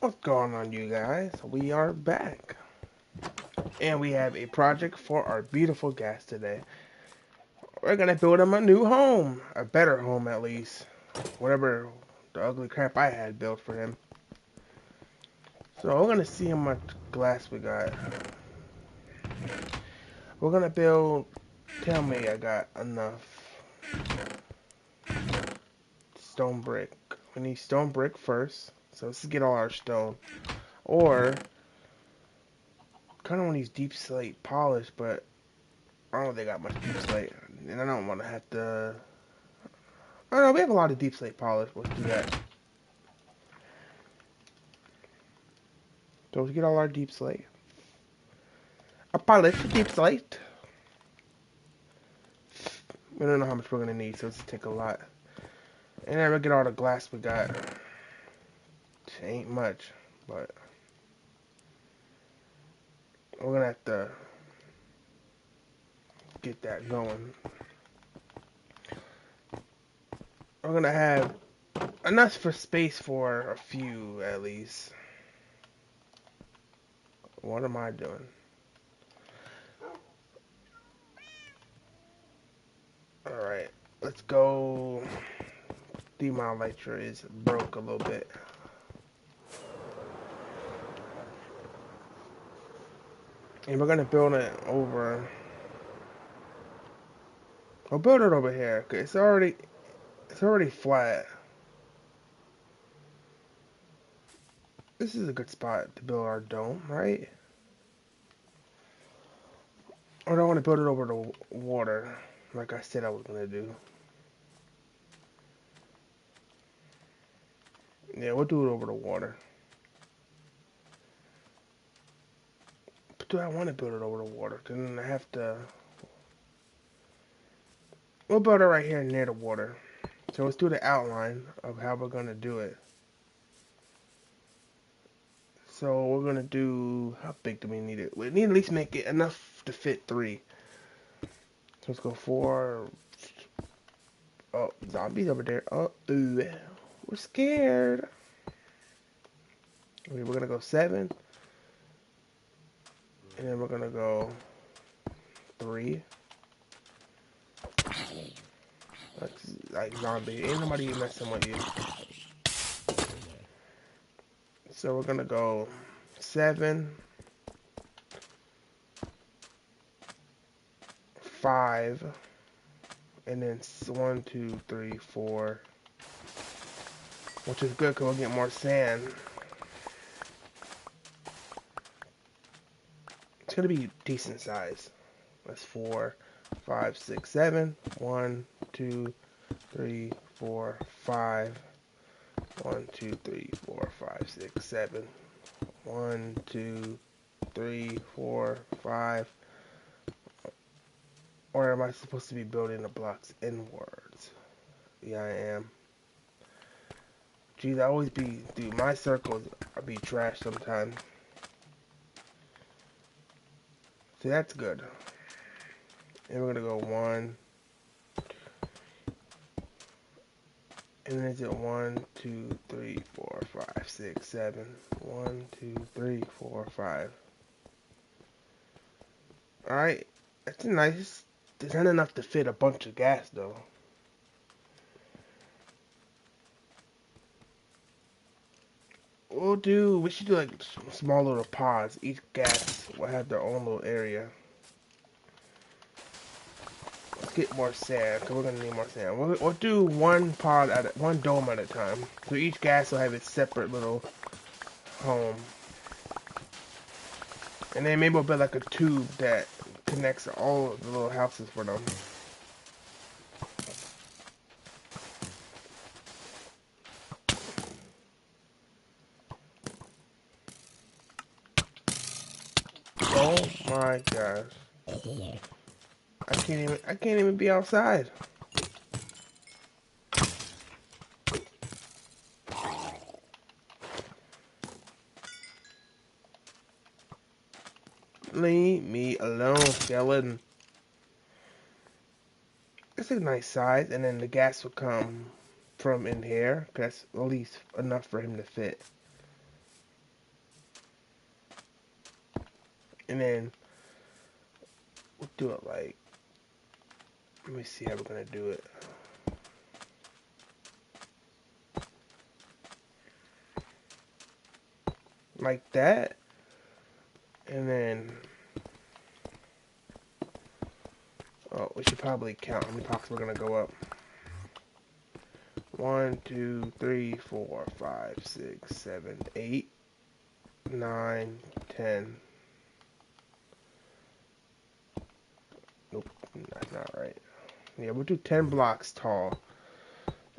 What's going on, you guys? We are back. And we have a project for our beautiful Ghast today. We're gonna build him a new home. A better home, at least. Whatever the ugly crap I had built for him. So we're gonna see how much glass we got. We're gonna build... Tell me I got enough stone brick. We need stone brick first. So let's get all our stone. Or... Kinda want to use deep slate polish, but... I don't know if they got much deep slate. And I don't want to have to... Oh no, we have a lot of deep slate polish. Let's do that. So let's get all our deep slate. A polished deep slate. We don't know how much we're gonna need, so let's take a lot. And then we'll get all the glass we got. Ain't much, but we're gonna have to get that going. We're gonna have enough for space for a few at least. What am I doing? Alright, let's go. Demolitor is broke a little bit. And we're gonna build it over. We'll build it over here, cause it's already flat. This is a good spot to build our dome, right? Or do I want to build it over the water, like I said I was gonna do? Yeah, we'll do it over the water. But do I want to build it over the water? Then I have to... We'll build it right here near the water. So let's do the outline of how we're gonna do it. So we're gonna do... How big do we need it? We need to at least make it enough to fit 3. So let's go 4... Oh, zombies over there. Oh, ooh. We're scared. Okay, we're gonna go 7. And then we're gonna go 3. That's like zombie. Ain't nobody messing with you. So we're gonna go 7, 5, and then 1, 2, 3, 4. Which is good because we'll get more sand. It's gonna be decent size. That's 4, 5, 6, 7. 1, 2, 3, 4, 5. 1, 2, 3, 4, 5, 6, 7. 1, 2, 3, 4, 5. Or am I supposed to be building the blocks inwards? Yeah, I am. Geez, I always be, dude, my circles be trash sometimes. See, that's good. And we're gonna go 1. And then is it 1, 2, 3, 4, 5, 6, 7. 1, 2, 3, 4, 5. Alright, that's nice. There's not enough to fit a bunch of gas though. We should do like small little pods. Each gas will have their own little area. Let's get more sand, because we're going to need more sand. We'll do one pod one dome at a time. So each gas will have its separate little home. And then maybe we'll build like a tube that connects all of the little houses for them. Oh my gosh. I can't even be outside. Leave me alone, skeleton. It's a nice size, and then the gas will come from in here. That's at least enough for him to fit. And then we'll do it like, let me see how we're gonna do it. Like that. And then, oh, we should probably count how many blocks we're gonna go up. 1, 2, 3, 4, 5, 6, 7, 8, 9, 10. Nope, that's not right. Yeah, we'll do 10 blocks tall.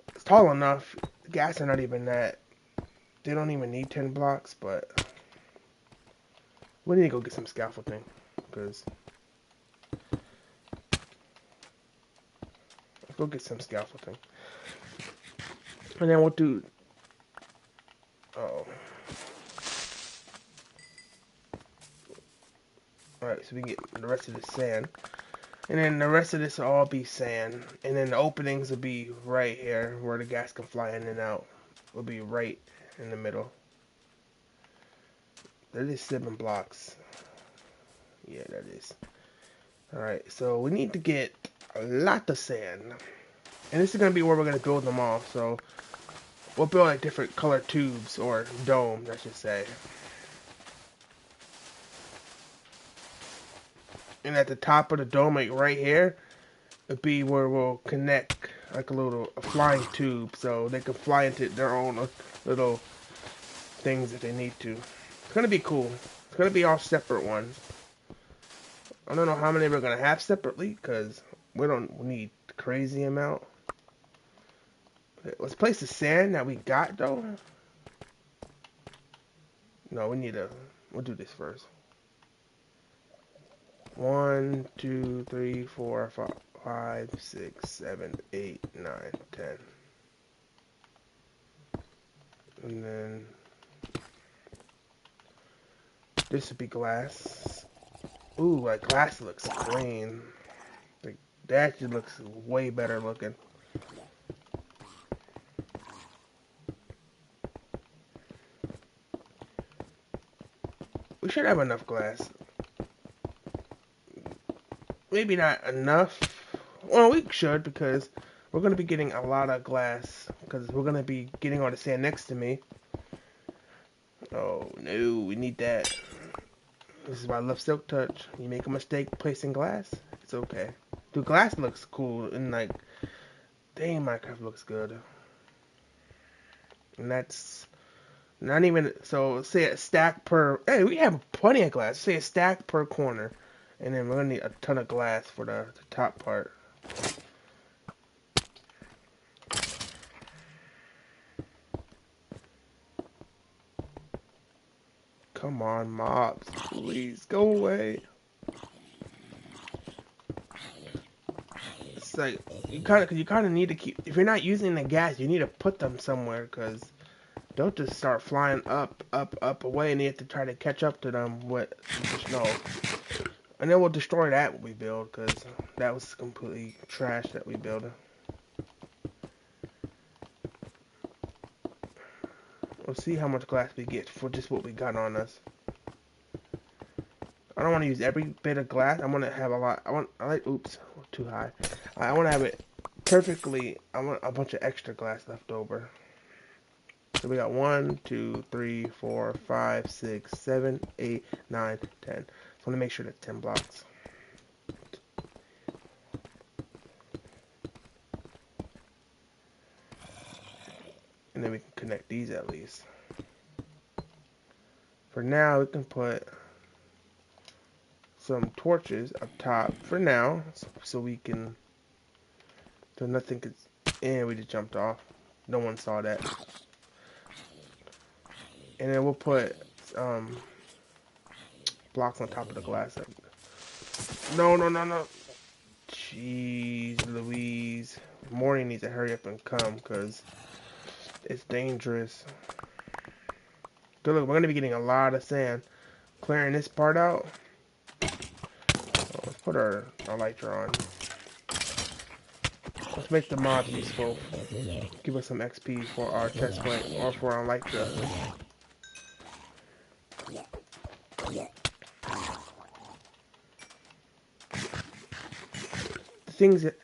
It's tall enough. The gas are not even that. They don't even need 10 blocks, but we need to go get some scaffolding, because let's go get some scaffolding. And then we'll do, oh. Alright, so we get the rest of the sand. And then the rest of this will all be sand. And then the openings will be right here where the gas can fly in and out. Will be right in the middle. That is 7 blocks. Yeah, that is. Alright, so we need to get a lot of sand. And this is going to be where we're going to build them all. So we'll build like different color tubes or domes, I should say. And at the top of the dome, like right here, it'll be where we'll connect like a flying tube, so they can fly into their own little things if they need to. It's gonna be cool. It's gonna be all separate ones. I don't know how many we're gonna have separately, because we don't need a crazy amount. Okay, let's place the sand that we got though. No, we'll do this first. 1, 2, 3, 4, 5, 6, 7, 8, 9, 10. And then this would be glass. Ooh, like glass looks clean. Like that actually looks way better looking. We should have enough glass. Maybe not enough. Well, we should, because we're going to be getting a lot of glass. Because we're going to be getting all the sand next to me. Oh, no, we need that. This is why I love Silk Touch. You make a mistake placing glass, it's okay. Dude, glass looks cool, and like, dang, Minecraft looks good. And that's not even, so say a stack per, hey, we have plenty of glass. Say a stack per corner. And then we're going to need a ton of glass for the top part. Come on, mobs. Please, go away. It's like, you kind of need to keep, if you're not using the gas, you need to put them somewhere, because they'll just start flying up, away, and you have to try to catch up to them with the snow. And then we'll destroy that what we build, because that was completely trash that we built. We'll see how much glass we get for just what we got on us. I don't want to use every bit of glass. I want to have a lot. Oops, too high. I want to have it perfectly. I want a bunch of extra glass left over. So we got 1, 2, 3, 4, 5, 6, 7, 8, 9, 10. So I want to make sure that's 10 blocks. And then we can connect these at least. For now, we can put some torches up top for now, so we can, so nothing could, and we just jumped off. No one saw that. And then we'll put blocks on top of the glass. No. Jeez Louise. Morning needs to hurry up and come, because it's dangerous. Good look, we're going to be getting a lot of sand. Clearing this part out. put our elytra on. Let's make the mods useful. Give us some XP for our chest plate or for our elytra.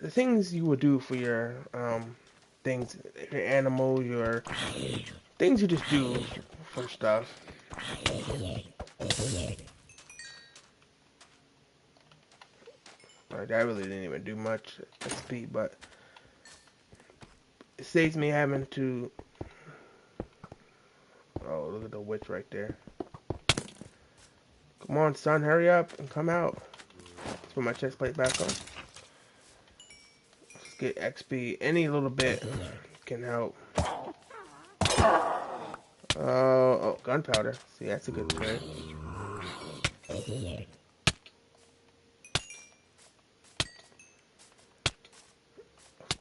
The things you would do for your things, your animals, your things you just do for stuff. Like, I really didn't even do much XP, but it saves me having to. Oh, look at the witch right there. Come on, son, hurry up and come out. Let's put my chest plate back on. Let's get XP. Any little bit can help. Oh, gunpowder. See, that's a good trade.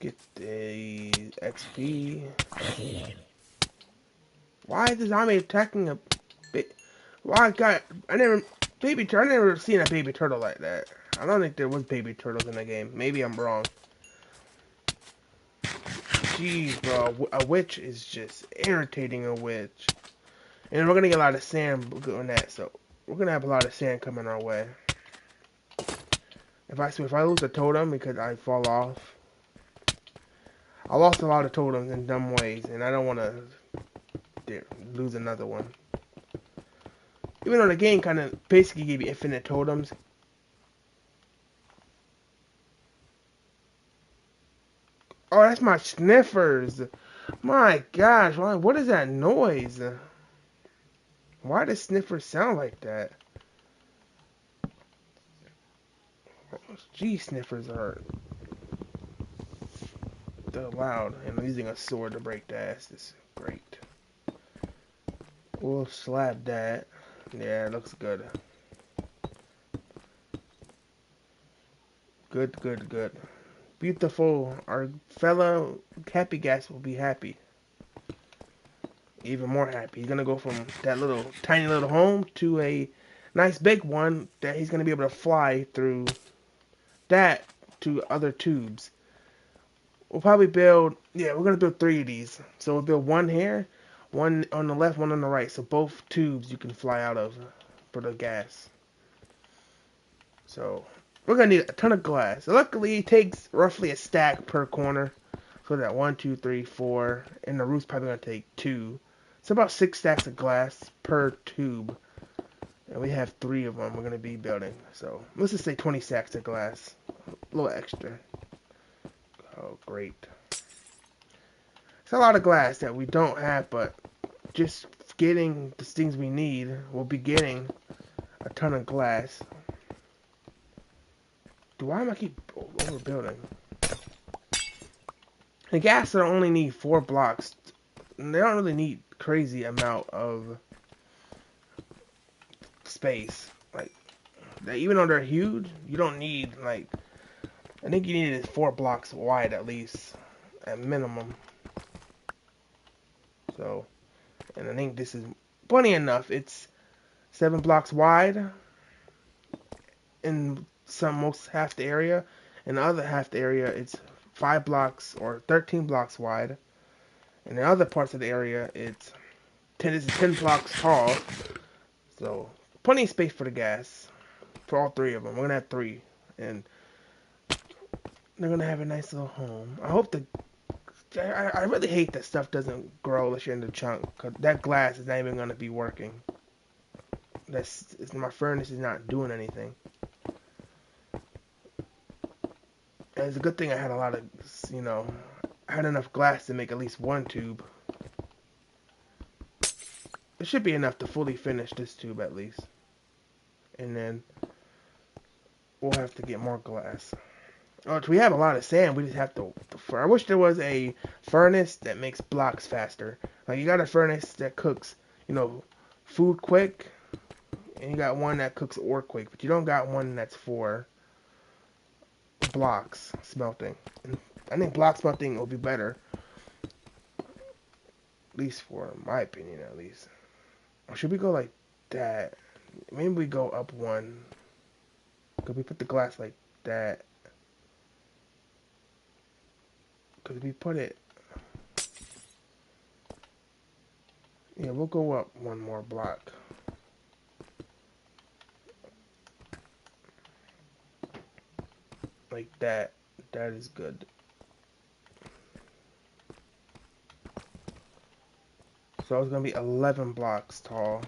Get the XP. Why is the zombie attacking a bit? Why got I never baby turtle? I never seen a baby turtle like that. I don't think there was baby turtles in the game. Maybe I'm wrong. Jeez, bro, a witch is just irritating. A witch, and we're gonna get a lot of sand doing that. So we're gonna have a lot of sand coming our way. If I lose a totem because I fall off, I lost a lot of totems in dumb ways, and I don't want to lose another one. Even though the game kind of basically gave you infinite totems. Oh, that's my sniffers. My gosh, what is that noise? Why does sniffers sound like that? Gee, sniffers are they're loud, and I'm using a sword to break the ass. This is great. We'll slap that. Yeah, it looks good. Good, good, good. Beautiful. Our fellow happy gas will be happy. Even more happy. He's gonna go from that little tiny little home to a nice big one that he's gonna be able to fly through that to other tubes. We'll probably build, yeah, we're gonna build 3 of these. So we'll build one here, one on the left, one on the right. So both tubes you can fly out of for the gas. So we're gonna need a ton of glass. Luckily, it takes roughly a stack per corner. So that 1, 2, 3, 4, and the roof's probably gonna take 2. It's about 6 stacks of glass per tube. And we have 3 of them we're gonna be building. So let's just say 20 stacks of glass. A little extra. Oh, great. It's a lot of glass that we don't have, but just getting the things we need, we'll be getting a ton of glass. Why am I keep overbuilding? The gas don't only need 4 blocks. They don't really need crazy amount of space. Like, even though they're huge, you don't need, like, I think you need 4 blocks wide at least, at minimum. So, and I think this is plenty enough. It's 7 blocks wide in most half the area, and the other half the area it's 5 blocks or 13 blocks wide. And the other parts of the area it's 10 blocks tall. So plenty of space for the gas for all 3 of them. We're gonna have 3, and they're gonna have a nice little home. I hope the I really hate that stuff doesn't grow unless you're in the chunk, cause that glass is not even gonna be working. My furnace is not doing anything. And it's a good thing I had a lot of, I had enough glass to make at least 1 tube. It should be enough to fully finish this tube at least. And then we'll have to get more glass. Oh, we have a lot of sand. We just have to. I wish there was a furnace that makes blocks faster. Like you got a furnace that cooks, food quick, and you got one that cooks ore quick, but you don't got one that's for blocks smelting. And I think block smelting will be better, at least for my opinion, at least. Or should we go like that? Maybe we go up 1. Cause we put the glass like that. Cause we put it. Yeah, we'll go up one more block. Like that. That is good. So it's gonna be 11 blocks tall.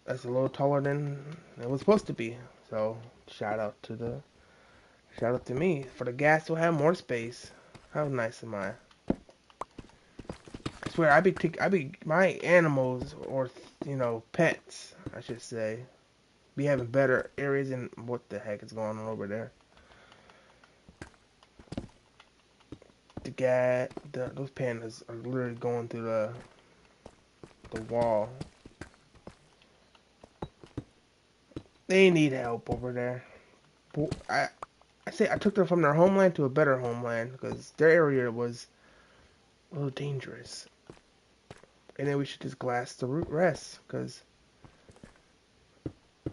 That's a little taller than it was supposed to be. So shout out to me. For the gas will have more space. How nice am I? I swear I be my animals or pets, I should say, be having better areas than what the heck is going on over there. Those pandas are literally going through the wall. They need help over there. I say I took them from their homeland to a better homeland because their area was a little dangerous. And then we should just glass the rest because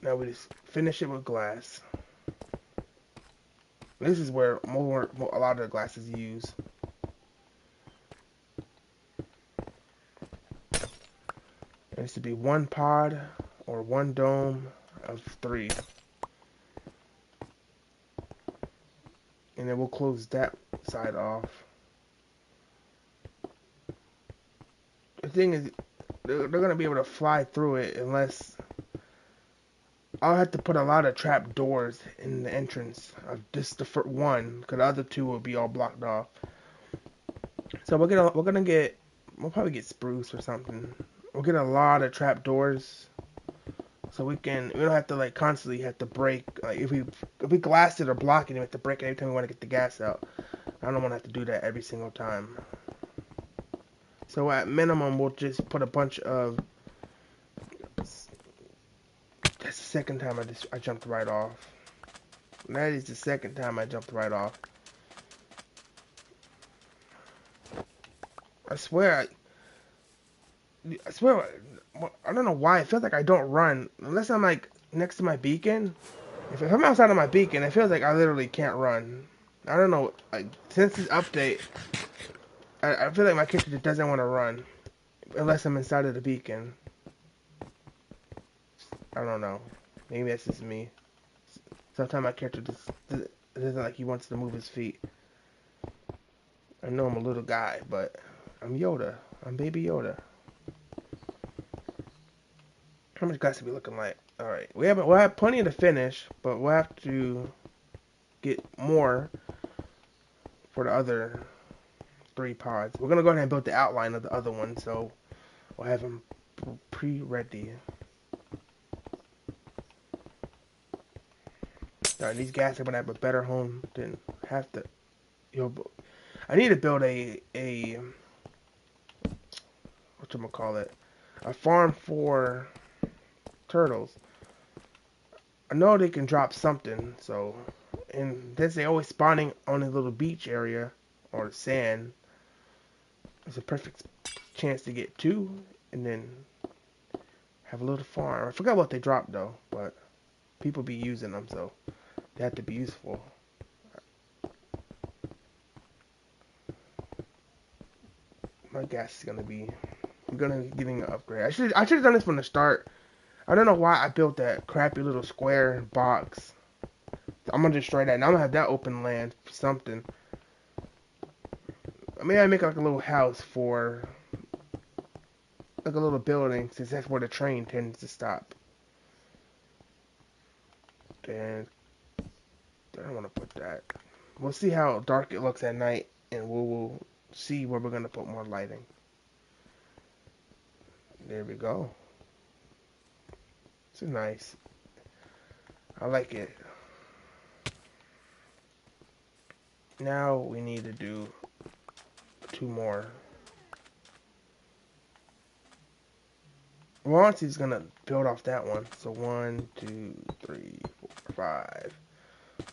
now we just finish it with glass. This is where a lot of the glass is used. It needs to be one pod or one dome of 3. And then we'll close that side off. The thing is, they're going to be able to fly through it unless... I'll have to put a lot of trap doors in the entrance of just the first one, because the other 2 will be all blocked off. So we'll probably get spruce or something. We'll get a lot of trap doors, so we don't have to like constantly have to break. Like if we glass it or block it, we have to break it every time we want to get the gas out. I don't want to have to do that every single time. So at minimum, we'll just put a bunch of. That's the second time I jumped right off. That is the second time I jumped right off. I swear, I don't know why. It feels like I don't run unless I'm like next to my beacon. If I'm outside of my beacon, it feels like I literally can't run. I don't know. Like since this update, I feel like my character just doesn't want to run unless I'm inside of the beacon. I don't know. Maybe that's just me. Sometimes my character just doesn't like he wants to move his feet. I know I'm a little guy, but I'm Yoda. I'm Baby Yoda. How much glass are we looking like? All right, we'll have plenty to finish, but we'll have to get more for the other 3 pods. We're gonna go ahead and build the outline of the other one, so we'll have them pre-ready. Alright, these guys are gonna have a better home than have to. I need to build a whatchamacallit, a farm for turtles. I know they can drop something, so and since they always spawning on a little beach area or sand, it's a perfect chance to get 2 and then have a little farm. I forgot what they dropped though, but people be using them, so they have to be useful. My gas is I'm gonna be getting an upgrade. I should have done this from the start. I don't know why I built that crappy little square box. I'm gonna destroy that. Now I'm gonna have that open land for something. Maybe I make like a little house for like a little building, since that's where the train tends to stop. And I don't want to put that. We'll see how dark it looks at night, and we'll see where we're gonna put more lighting. There we go. It's nice. I like it. Now we need to do 2 more. Lonzy's gonna build off that one. So 1, 2, 3, 4, 5.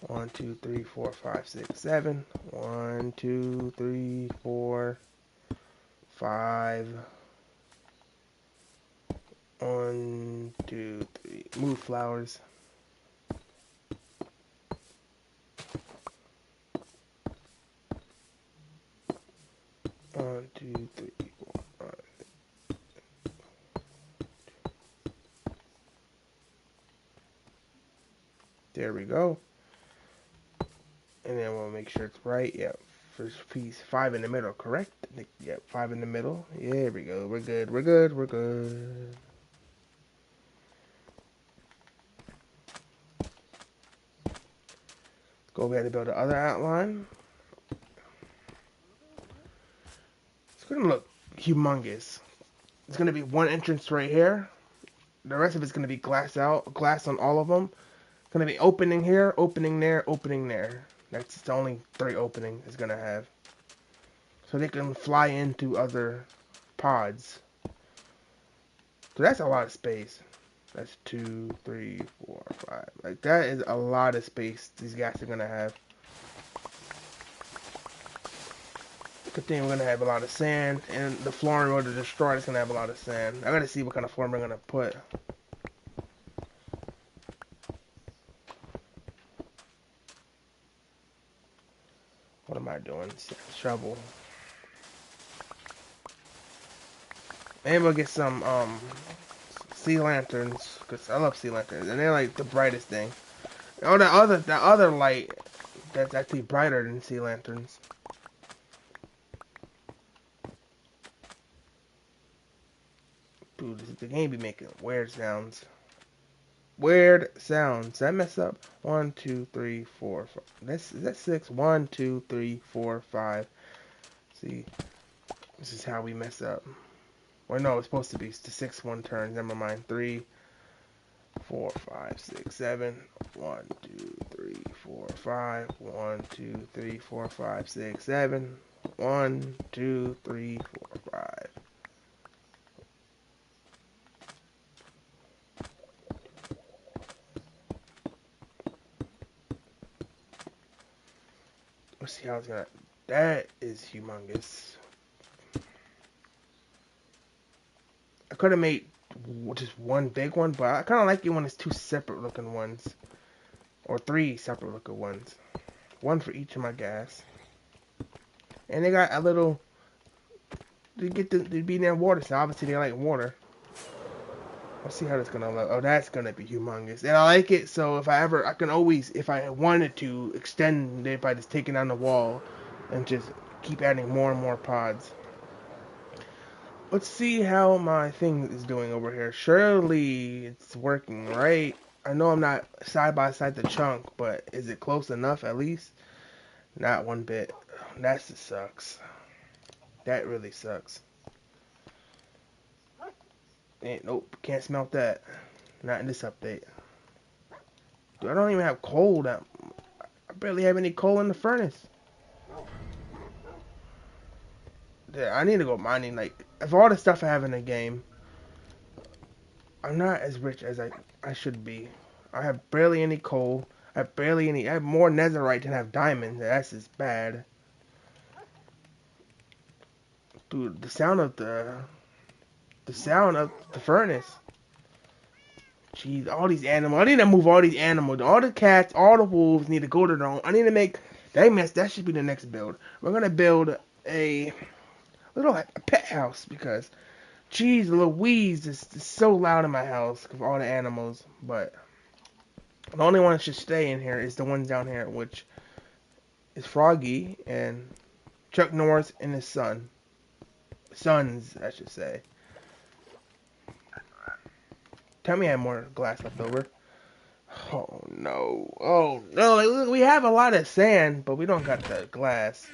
1, 2, 3, 4, 5, 6, 7. 1, 2, 3, 4, 5. 1, 2, 3. Move flowers. 1, 2, 3, 4, 5. There we go. And then we'll make sure it's right. Yep. First piece, 5 in the middle, correct? Yep, 5 in the middle. Yeah, there we go. We're good. We're good. We're good. Go ahead and build the other outline. It's gonna look humongous. It's gonna be one entrance right here. The rest of it's gonna be glass out, glass on all of them. It's gonna be opening here, opening there, opening there. That's the only 3 openings it's gonna have. So they can fly into other pods. So that's a lot of space. That's 2, 3, 4, 5. Like that is a lot of space these guys are gonna have. Good thing we're gonna have a lot of sand, and the flooring or the destroyer is gonna have a lot of sand. I gotta see what kind of flooring we're gonna put. What am I doing? Shovel. Maybe we'll get some sea lanterns, cause I love sea lanterns, and they're like the brightest thing. Oh, that other light that's actually brighter than sea lanterns. Dude, the game be making weird sounds. Weird sounds. Did I mess up? 1, 2, 3, 4, 5. That's 6. 1, 2, 3, 4, 5. See, this is how we mess up. Or no, it's supposed to be the 6 one turns. Never mind. 3, 4, 5, 6, 7. 1, 2, 3, 4, 5. 1, 2, 3, 4, 5, 6, 7. 1, 2, 3, 4, 5. Let's see how it's gonna. That is humongous. I could have made just one big one, but I kind of like it when it's 2 separate looking ones. Or 3 separate looking ones. One for each of my gas. And they got a little. They get to be near water, so obviously they like water. Let's see how that's gonna look. Oh, that's gonna be humongous. And I like it, so I can always, if I wanted to, extend it by just taking down the wall and just keep adding more and more pods. Let's see how my thing is doing over here. Surely it's working, right? I know I'm not side by side the chunk, but is it close enough at least? Not one bit. That just sucks. That really sucks. Nope, can't smelt that. Not in this update. Dude, I don't even have coal. I barely have any coal in the furnace. Yeah, I need to go mining. Like, of all the stuff I have in the game, I'm not as rich as I should be. I have barely any coal. I have more netherite than I have diamonds. That's just bad. Dude, the sound of the furnace. Jeez, all these animals. I need to move all these animals. All the cats, all the wolves need to go to their own. I need to make that should be the next build. We're gonna build a little a pet house because jeez Louise is so loud in my house with all the animals, but the only one that should stay in here is the ones down here, which is Froggy and Chuck Norris and his sons, I should say. Tell me I have more glass left over. Oh no. Oh no. Like, look, we have a lot of sand, but we don't got the glass.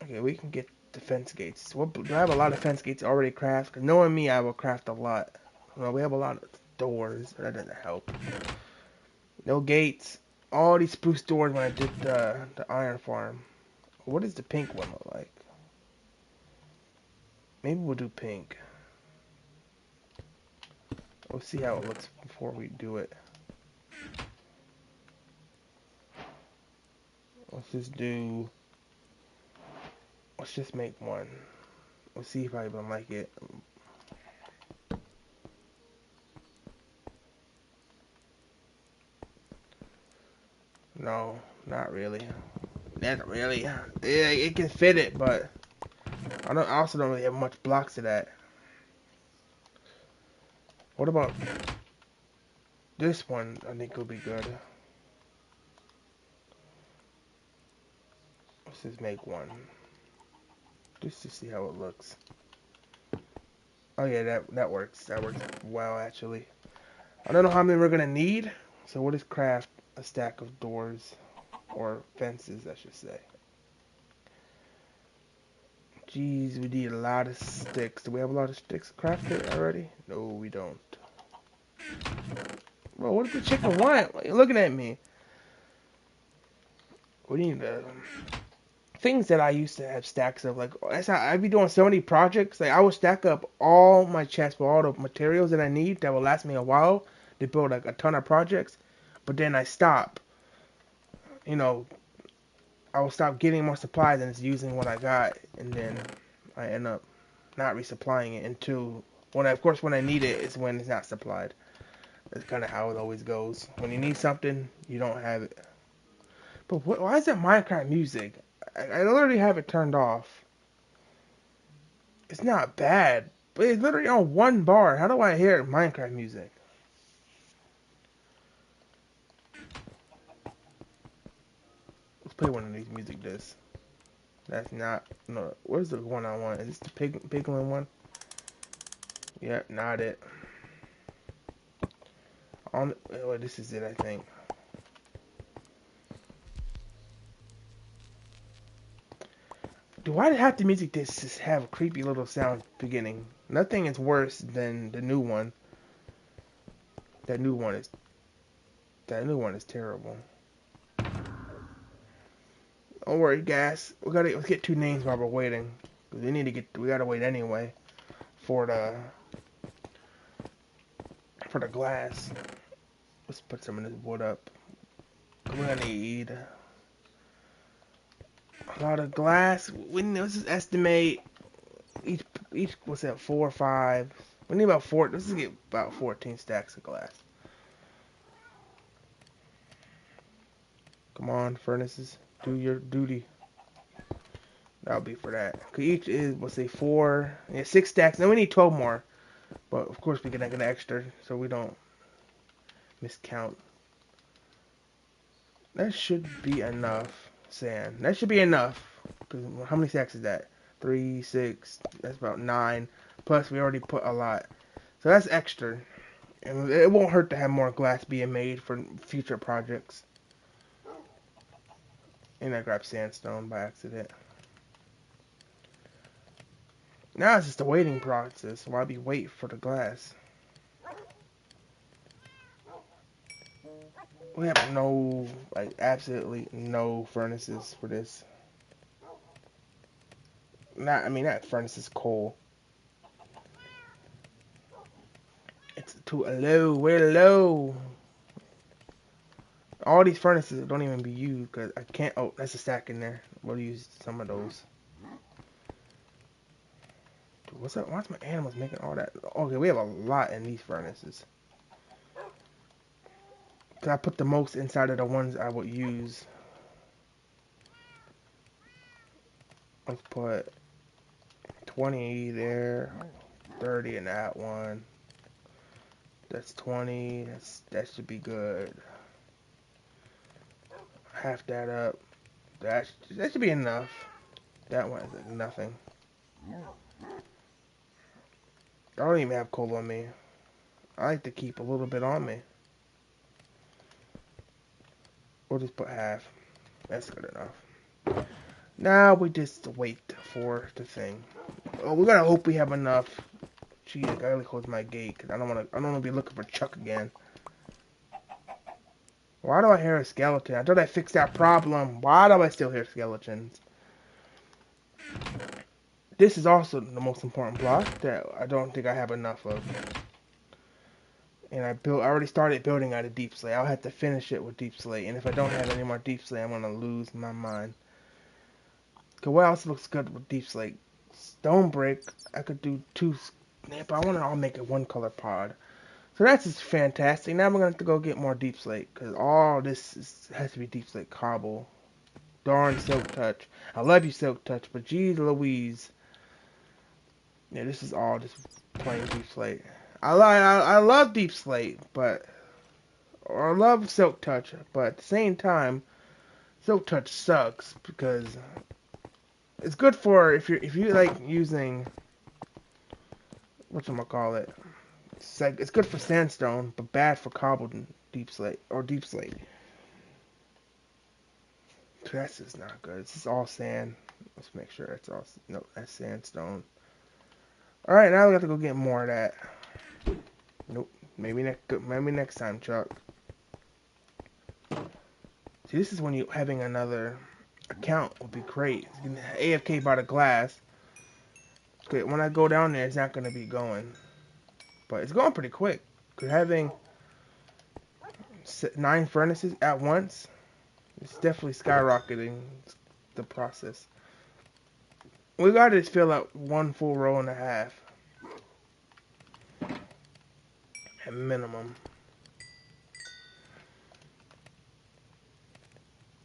Okay, we can get the fence gates. Do I have a lot of fence gates already crafted? Knowing me, I will craft a lot. Well, we have a lot of doors. That doesn't help. No gates. All these spruce doors when I did the iron farm. What does the pink one look like? Maybe we'll do pink. We'll see how it looks before we do it. Let's just make one. Let's see if I even like it. No, not really. Not really. Yeah, it can fit it, but I also don't really have much blocks to that. What about this one? I think will be good. Let's just make one. Just to see how it looks. Oh yeah, that works. That works well actually. I don't know how many we're gonna need, so we'll just craft a stack of doors or fences, I should say. Jeez, we need a lot of sticks. Do we have a lot of sticks crafted already? No, we don't. Bro, what does the chicken want? Why are you looking at me? We need things that I used to have stacks of. Like that's how I'd be doing so many projects. Like I would stack up all my chests with all the materials that I need that will last me a while to build like a ton of projects. But then I stop. You know, I will stop getting more supplies and it's using what I got, and then I end up not resupplying it until of course, when I need it is when it's not supplied. That's kind of how it always goes. When you need something, you don't have it. But why is that Minecraft music? I literally have it turned off. It's not bad, but it's literally on one bar. How do I hear Minecraft music? Let's play one of these music discs. That's not no. What is the one I want? Is this the piglin one? Yep, not it. Oh, this is it, I think. Do I have to music discs just have a creepy little sound beginning? Nothing is worse than the new one. That new one is that new one is terrible. Don't worry, Ghast. Let's get two names while we're waiting. We gotta wait anyway for the glass. Let's put some of this wood up. We're gonna need a lot of glass. Let's just estimate each what's that, 4 or 5. We need about 4. Let's just get about 14 stacks of glass. Come on, furnaces, do your duty. That'll be for that. Cause each is, let's say, 4, yeah, 6 stacks. Then we need 12 more. But of course we can get an extra so we don't miscount. That should be enough sand. That should be enough. How many stacks is that? 3, 6. That's about 9. Plus we already put a lot, so that's extra. And it won't hurt to have more glass being made for future projects. And I grabbed sandstone by accident. Now it's just a waiting process. While we wait for the glass. We have absolutely no furnaces for this. Not furnaces, coal. It's too low. We're low. All these furnaces don't even be used because I can't. Oh, that's a stack in there. We'll use some of those. Dude, what's up? Why's my animals making all that? Okay, we have a lot in these furnaces. Cause I put the most inside of the ones I would use. Let's put 20 there, 30 in that one. That's 20. That should be good. Half that up. That should be enough. That one is like nothing. I don't even have coal on me. I like to keep a little bit on me. We'll just put half. That's good enough. Now we just wait for the thing. Oh, we gotta hope we have enough. Jeez, I gotta close my gate because I don't wanna be looking for Chuck again. Why do I hear a skeleton? I thought I fixed that problem. Why do I still hear skeletons? This is also the most important block that I don't think I have enough of. And I already started building out of deep slate. I'll have to finish it with deep slate. And if I don't have any more deep slate, I'm gonna lose my mind. Cause what else looks good with deep slate? stone brick. I could do two, but I want to all make it one color pod. So that's just fantastic. Now we're gonna have to go get more deep slate because all has to be deep slate cobble. Darn silk touch. I love you, silk touch, but geez Louise. Yeah, this is all just plain deep slate. I love deep slate, but or I love silk touch, but at the same time, silk touch sucks because it's good for if you like using whatchamacallit. It's good for sandstone, but bad for cobbled deep slate or deep slate. So that's just not good. It's just all sand. Let's make sure it's all no. That's sandstone. All right, now we have to go get more of that. Nope. Maybe next time, Chuck. See, this is when you having another account would be great. AFK by the glass. Okay, when I go down there, it's not gonna be going, but it's going pretty quick. Cause having 9 furnaces at once, it's definitely skyrocketing the process. We gotta just fill out 1 full row and a half at minimum.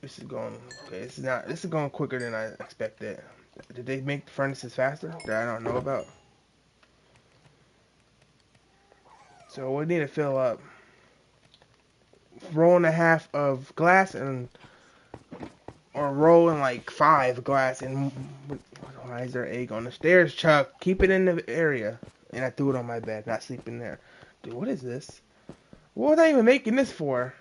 This is going okay. This is going quicker than I expected. Did they make the furnaces faster that I don't know about? So we need to fill up row and a half of glass and or row and like 5 glass and why is there egg on the stairs, Chuck? Keep it in the area. And I threw it on my bed, not sleeping there. Dude, what is this? What was I even making this for?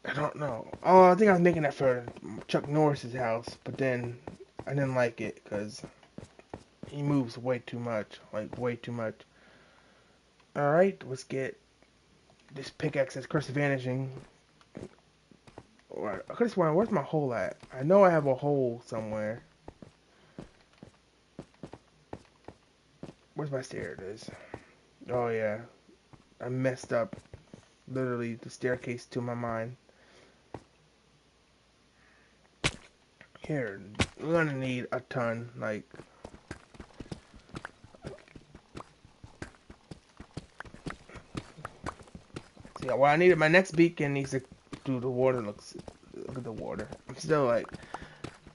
I don't know. Oh, I think I was making that for Chuck Norris's house, but then I didn't like it because he moves way too much, like way too much. All right, let's get this pickaxe that's curse vanishing. I could have sworn, where's my hole at? I know I have a hole somewhere. Where's my stair? It is. Oh yeah, I messed up. Literally the staircase to my mind. Here, we're gonna need a ton, like. See, well, I needed my next beacon needs to do the water. Look at the water. I'm still like,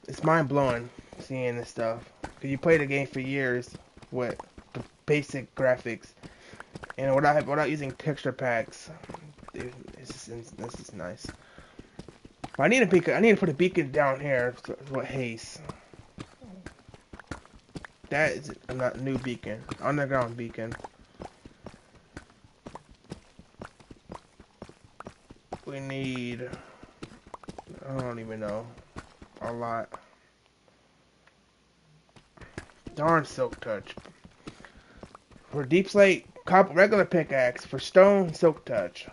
it's mind blowing seeing this stuff. Cause you play the game for years with the basic graphics, and without using texture packs, dude, this is nice. But I need a beacon. I need to put a beacon down here with haste. That is a new beacon, underground beacon. We need, I don't even know, a lot. Darn silk touch. For deep slate, regular pickaxe. For stone, silk touch.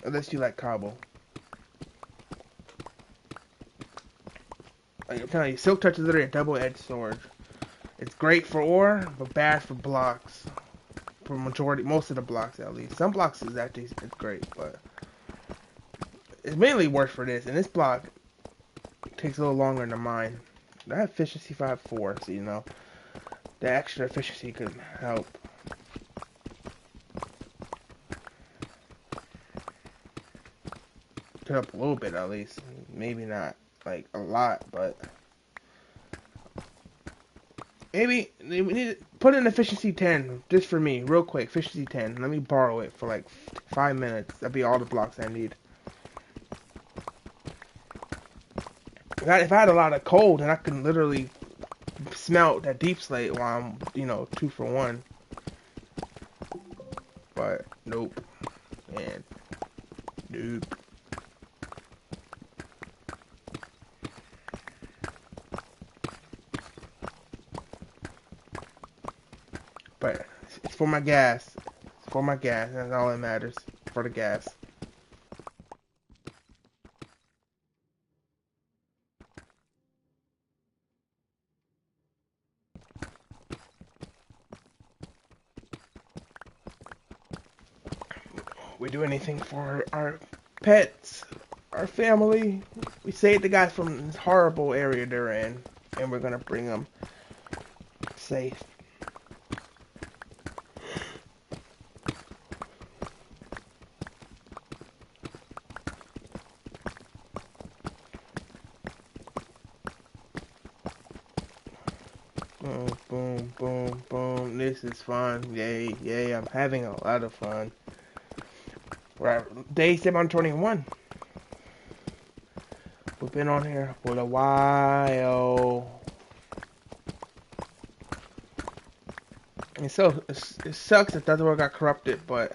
Unless you like cobble. Like I'm telling you, silk touch is literally a double-edged sword. It's great for ore, but bad for blocks. For most of the blocks at least. Some blocks is actually it's great, but it's mainly worse for this. And this block takes a little longer than mine. I have efficiency 5.4, so you know the extra efficiency could help. Put up a little bit at least. Maybe not like a lot, but maybe we need to put in efficiency 10 just for me, real quick. Efficiency 10. Let me borrow it for like 5 minutes. That'd be all the blocks I need. If I had a lot of coal, then I could literally smelt that deep slate while I'm, 2 for 1. But nope, and nope. But it's for my gas. It's for my gas. That's all that matters. For the gas. We do anything for our pets, our family. We saved the guys from this horrible area they're in, and we're gonna bring them safe. Boom, boom, boom, boom. This is fun. Yay, yay. I'm having a lot of fun. We're at day 721. We've been on here for a while. And so, it sucks that the other world got corrupted, but,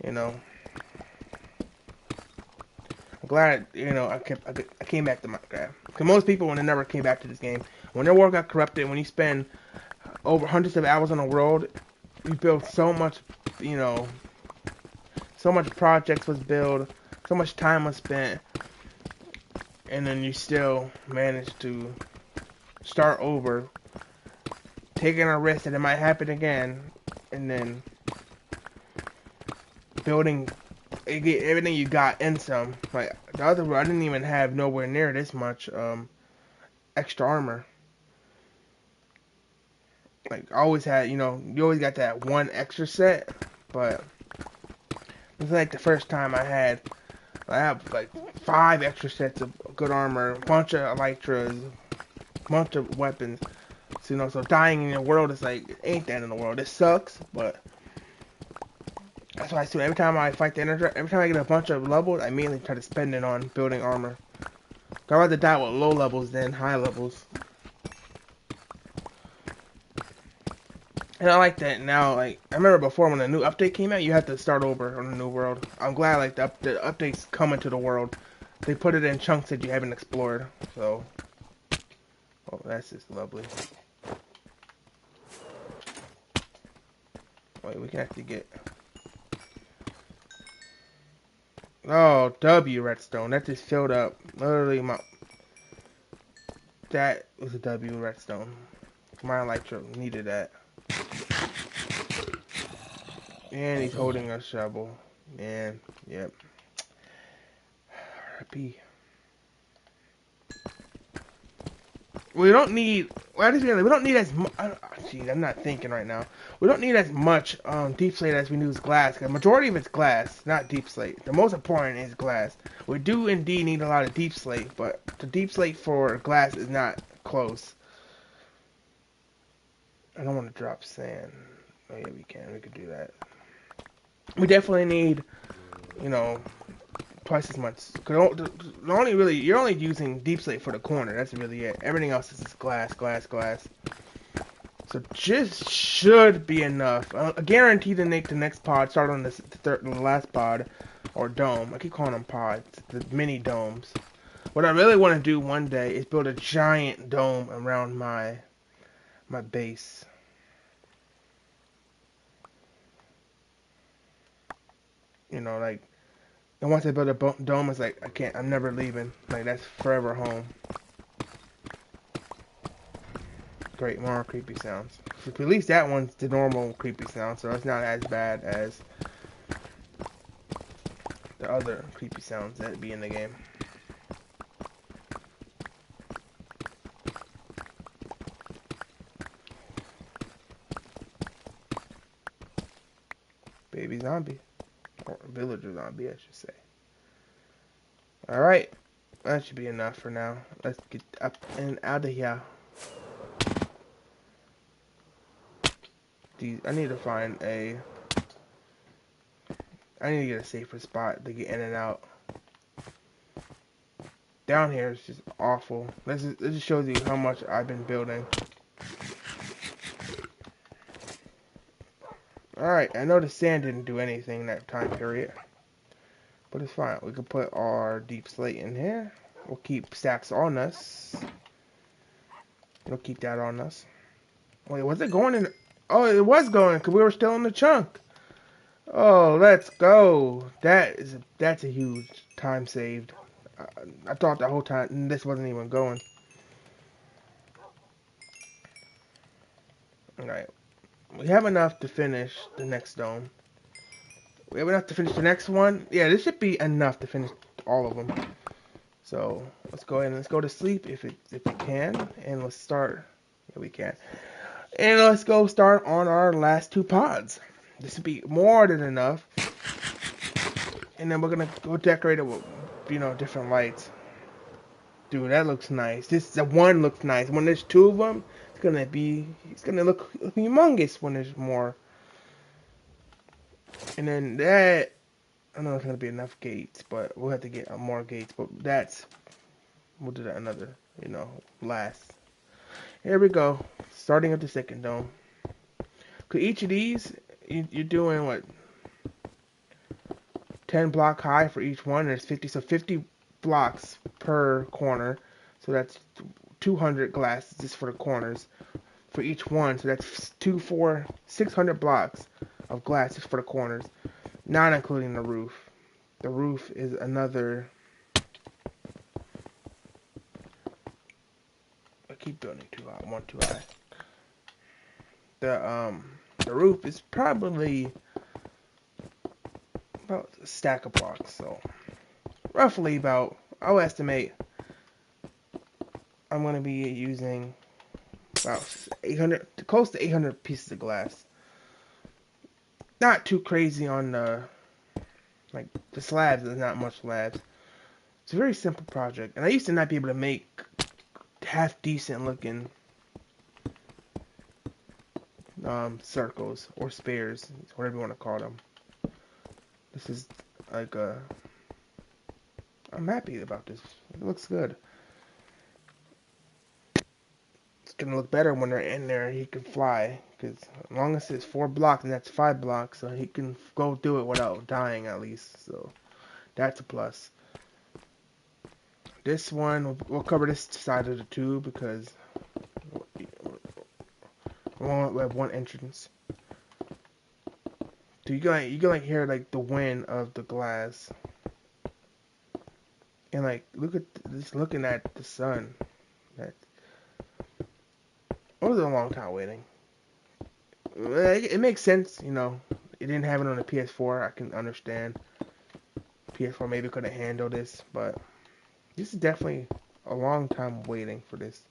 you know. I'm glad, you know, I came back to Minecraft. Because most people, when they never came back to this game, when their world got corrupted, when you spend over hundreds of hours on a world, you build so much, you know, so much projects was built, so much time was spent, and then you still manage to start over, taking a risk that it might happen again, and then building everything you got and some. Like the other world, I didn't even have nowhere near this much extra armor. Like I always had, you know, you always got that one extra set, but this is like the first time I have like 5 extra sets of good armor, a bunch of elytras, a bunch of weapons. So, you know, so dying in the world is like, it ain't that in the world. It sucks, but that's why I do. Every time I fight the Ender, every time I get a bunch of levels, I immediately try to spend it on building armor. I'd rather die with low levels than high levels. And I like that now. Like I remember before when the new update came out, you had to start over on a new world. I'm glad like the updates come into the world. They put it in chunks that you haven't explored. So, oh, that's just lovely. Wait, we can actually get. Oh, W redstone. That just filled up. Literally, that was a W redstone. My elytra needed that. And he's holding a shovel. And, yep. R.I.P. We don't need. Well, I just realized we don't need as much. Geez, I'm not thinking right now. We don't need as much deep slate as we use glass. Because the majority of it's glass, not deep slate. The most important is glass. We do indeed need a lot of deep slate, but the deep slate for glass is not close. I don't want to drop sand. Oh yeah, we can. We could do that. We definitely need, you know, twice as much. Cause the only really you're only using deep slate for the corner. That's really it. Everything else is just glass, glass, glass. So just should be enough. I guarantee to make the next pod start on this the last pod or dome. I keep calling them pods. The mini domes. What I really want to do one day is build a giant dome around my base. You know, like, and once I build a dome, it's like, I'm never leaving. Like, that's forever home. Great, more creepy sounds. At least that one's the normal creepy sound, so it's not as bad as the other creepy sounds that be in the game. Baby zombie. Or villager zombie, I should say. Alright. That should be enough for now. Let's get up and out of here. I need to find I need to get a safer spot to get in and out. Down here is just awful. This just shows you how much I've been building. Alright, I know the sand didn't do anything that time period. But it's fine. We can put our deep slate in here. We'll keep stacks on us. We'll keep that on us. Wait, was it going in? Oh, it was going because we were still in the chunk. Oh, let's go. That's a huge time saved. I thought the whole time this wasn't even going. Alright. We have enough to finish the next dome. We have enough to finish the next one. Yeah, this should be enough to finish all of them. So let's go ahead and let's go to sleep if we can, and let's start. Yeah, we can. And let's go start on our last two pods. This would be more than enough. And then we're gonna go decorate it with, different lights. Dude, that looks nice. The one looks nice. When there's two of them, it's gonna look humongous when there's more. And then that, I don't know if it's gonna be enough gates, but we'll have to get more gates. But we'll do that another, last. Here we go. Starting at the second dome. Cause each of these, you're doing what? 10 block high for each one. There's 50, so 50 blocks per corner. So that's 200 glass just for the corners for each one. So that's 600 blocks of glass just for the corners, not including the roof. The roof is another. I keep building too high, one too high. The roof is probably about a stack of blocks, so roughly about, I'll estimate I'm going to be using about 800, close to 800 pieces of glass. Not too crazy on the slabs, there's not much slabs. It's a very simple project, and I used to not be able to make half decent looking circles or spares, whatever you want to call them. This is like I'm happy about this. It looks good. It's gonna look better when they're in there. He can fly, because as long as it's 4 blocks, and that's 5 blocks, so he can go do it without dying at least. So that's a plus. This one, we'll cover this side of the tube because we have one entrance. So you can hear like the wind of the glass, and like looking at the sun. That it was a long time waiting. It makes sense, It didn't have it on the PS4. I can understand. PS4 maybe could have handled this, but this is definitely a long time waiting for this.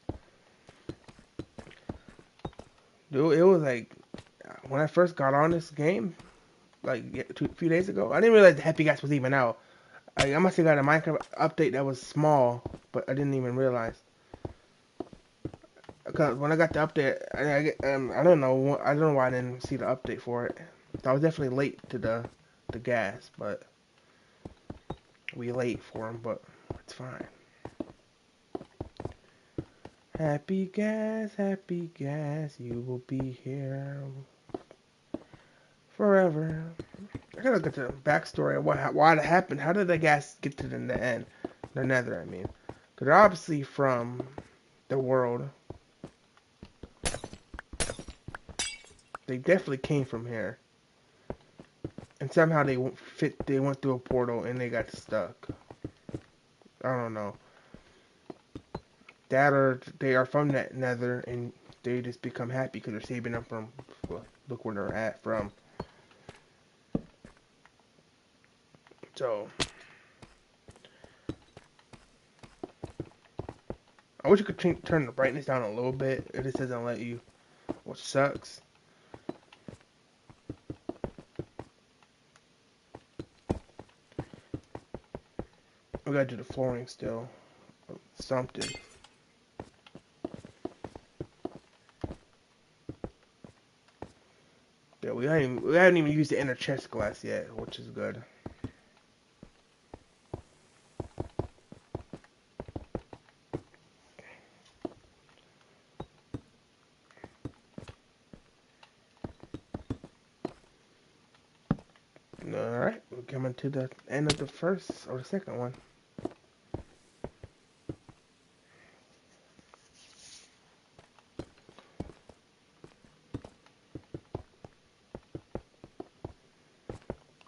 Dude, it was like when I first got on this game, like a few days ago, I didn't realize the Happy Ghast was even out. I must have got a Minecraft update that was small, but I didn't even realize. Because when I got the update, I don't know why I didn't see the update for it. I was definitely late to the gas, but we late for him, but it's fine. Happy Ghast, you will be here forever. I gotta look at the backstory of why it happened. How did the Ghast get to the end? The Nether, I mean. Because they're obviously from the world. They definitely came from here. And somehow they went through a portal and they got stuck. I don't know. That or they are from that Nether and they just become happy because they're saving them from, look where they're at from. So, I wish you could turn the brightness down a little bit. It just doesn't let you, which sucks. We gotta do the flooring still. Something. Yeah, we haven't even used the inner chest glass yet, which is good. Alright, we're coming to the end of the first or the second one.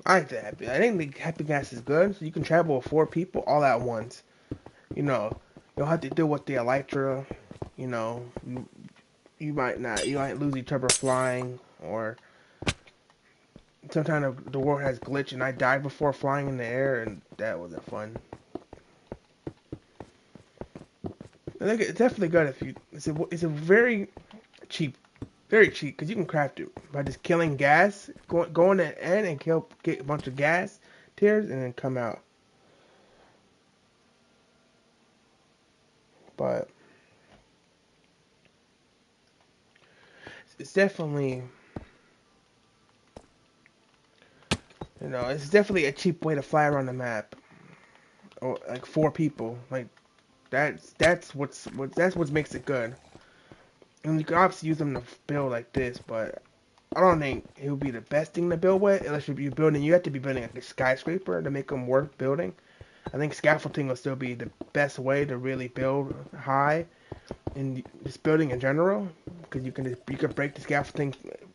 I like the Happy. I think the Happy Ghast is good, so you can travel with 4 people all at once. You'll have to deal with the Elytra. You might not. You might lose each other flying, or sometimes the world has glitch and I died before flying in the air, and that wasn't fun. I think it's definitely good if you. It's a very cheap because you can craft it by just killing gas, going to end and get a bunch of gas tears and then come out. But it's definitely, it's definitely a cheap way to fly around the map, or like 4 people. Like that's what makes it good. And you can obviously use them to build like this, but I don't think it would be the best thing to build with unless you're building. You have to be building like a skyscraper to make them worth building. I think scaffolding will still be the best way to really build high in just building in general, because you can break the scaffolding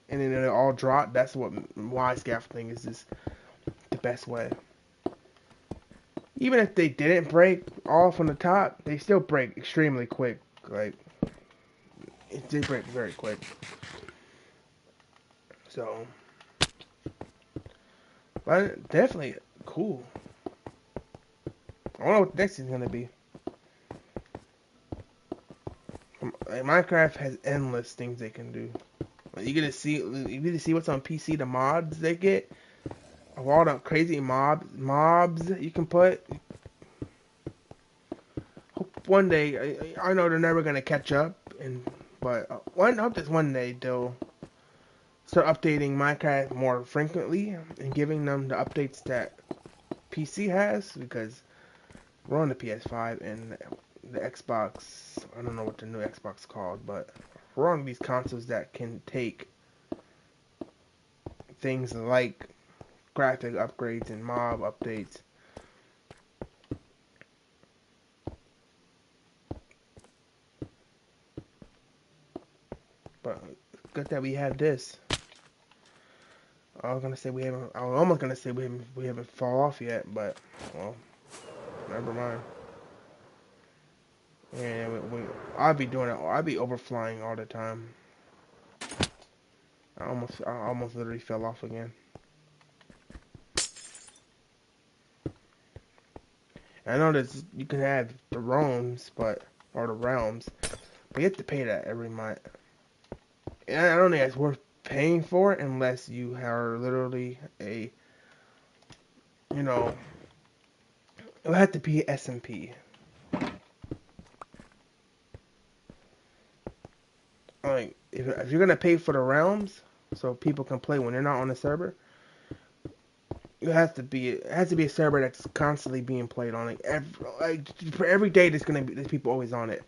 and then it'll all drop. That's why scaffolding is just the best way. Even if they didn't break all from the top, they still break extremely quick. Like they break very quick. So, but definitely cool. I don't know what the next is gonna be. Like, Minecraft has endless things they can do. Like, you get to see what's on PC, the mods they get, of all the crazy mobs you can put. Hope one day, I know they're never gonna catch up, but I hope this one day they'll start updating Minecraft more frequently and giving them the updates that PC has, because we're on the PS5 and the Xbox. I don't know what the new Xbox is called, but we're on these consoles that can take things like graphic upgrades and mob updates. But good that we have this. I was gonna say we haven't. I was almost gonna say we haven't fall off yet, but well, never mind. Yeah, I'll be doing it. I'll be overflying all the time. I almost literally fell off again. I know that you can have the realms, but you have to pay that every month. And I don't think it's worth paying for it unless you are literally you know, it would have to be SMP. Like, if you're gonna pay for the realms, so people can play when they're not on the server, it has to be a server that's constantly being played on. For every day, there's people always on it.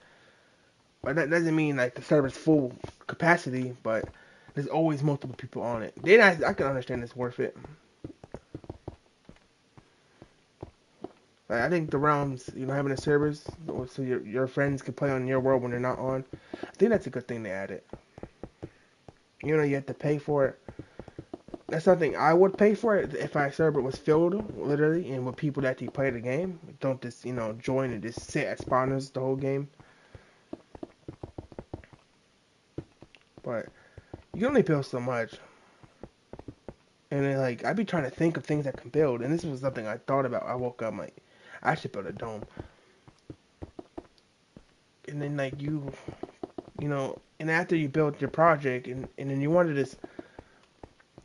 But that doesn't mean like the server's full capacity, but there's always multiple people on it. Then I can understand it's worth it. Like, I think the realms, having the servers so your friends can play on your world when they're not on. I think that's a good thing they added. You have to pay for it. That's something I would pay for it if my server was filled, literally, and with people that actually play the game. Don't just, join and just sit at spawners the whole game. But you can only build so much. And then, like, I'd be trying to think of things I can build. And this was something I thought about. I woke up, I'm like, I should build a dome. And then, like, and after you build your project, and then you wanted this.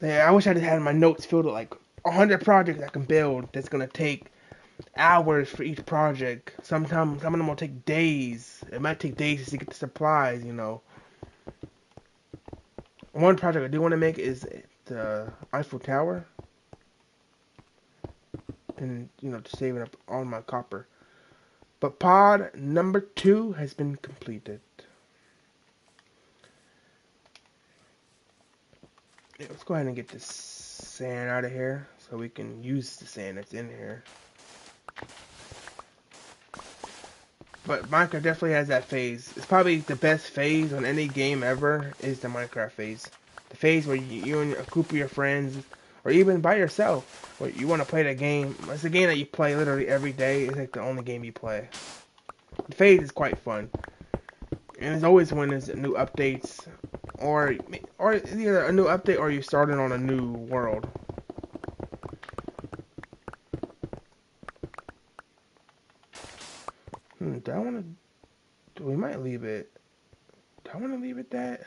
I wish I just had my notes filled with, like, 100 projects I can build that's going to take hours for each project. Sometimes some of them will take days. It might take days to get the supplies. One project I do want to make is the Eiffel Tower, and to saving up all my copper. But pod number 2 has been completed. Yeah, let's go ahead and get this sand out of here so we can use the sand that's in here. But Minecraft definitely has that phase. It's probably the best phase on any game ever is the Minecraft phase. The phase where you and a group of your friends, or even by yourself, where you want to play the game. It's a game that you play literally every day. It's like the only game you play. The phase is quite fun. And it's always when there's new updates, or either a new update or you started on a new world. Do I want to? We might leave it. Do I want to leave it that?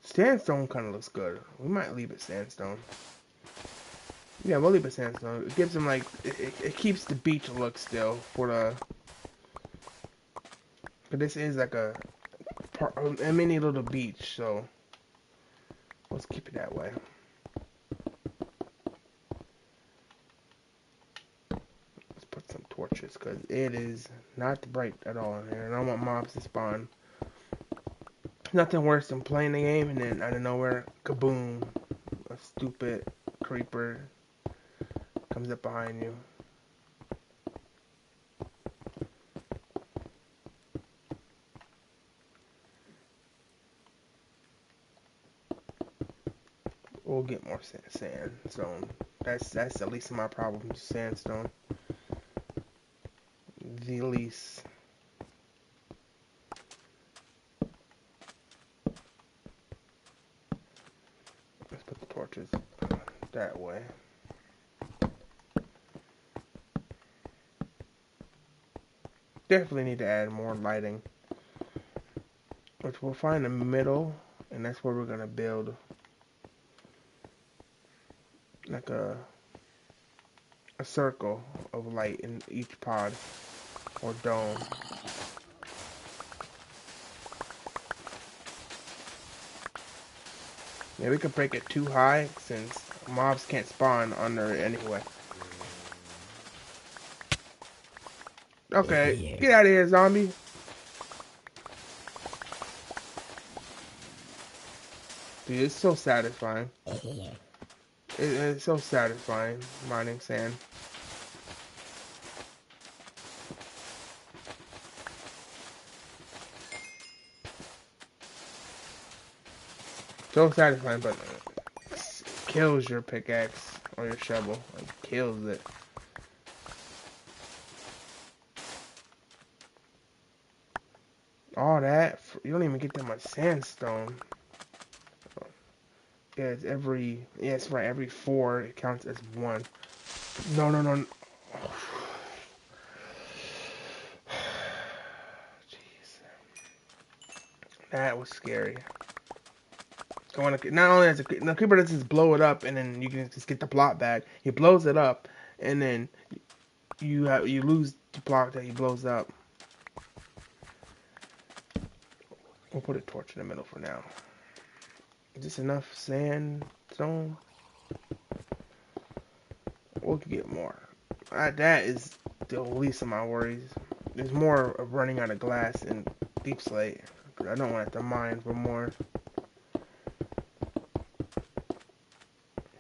Sandstone kind of looks good. We might leave it sandstone. Yeah, we'll leave it sandstone. It gives them like it keeps the beach look still for the. But this is like a mini little beach, so let's keep it that way. Let's put some torches because it is not bright at all in here, and I want mobs to spawn. Nothing worse than playing the game and then out of nowhere, kaboom, a stupid creeper comes up behind you. We'll get more sandstone. That's the least of my problems. Sandstone, the least. Let's put the torches that way. Definitely need to add more lighting, which we'll find in the middle, and that's where we're gonna build like a circle of light in each pod or dome. Yeah, we could break it too high since mobs can't spawn under it anyway. Okay, get out of here, zombie. Dude, it's so satisfying. It's so satisfying mining sand. So satisfying, but it kills your pickaxe or your shovel. It kills it. All that, you don't even get that much sandstone. Yeah, it's yeah, it's right, every 4, it counts as 1. No, no, no. Jeez. That was scary. Not only does the creeper doesn't just blow it up and then you can just get the plot back. He blows it up and then you lose the plot that he blows up. We'll put a torch in the middle for now. Is this enough sandstone? We can get more. That is the least of my worries. There's more of running out of glass in Deep Slate. I don't want to mine for more.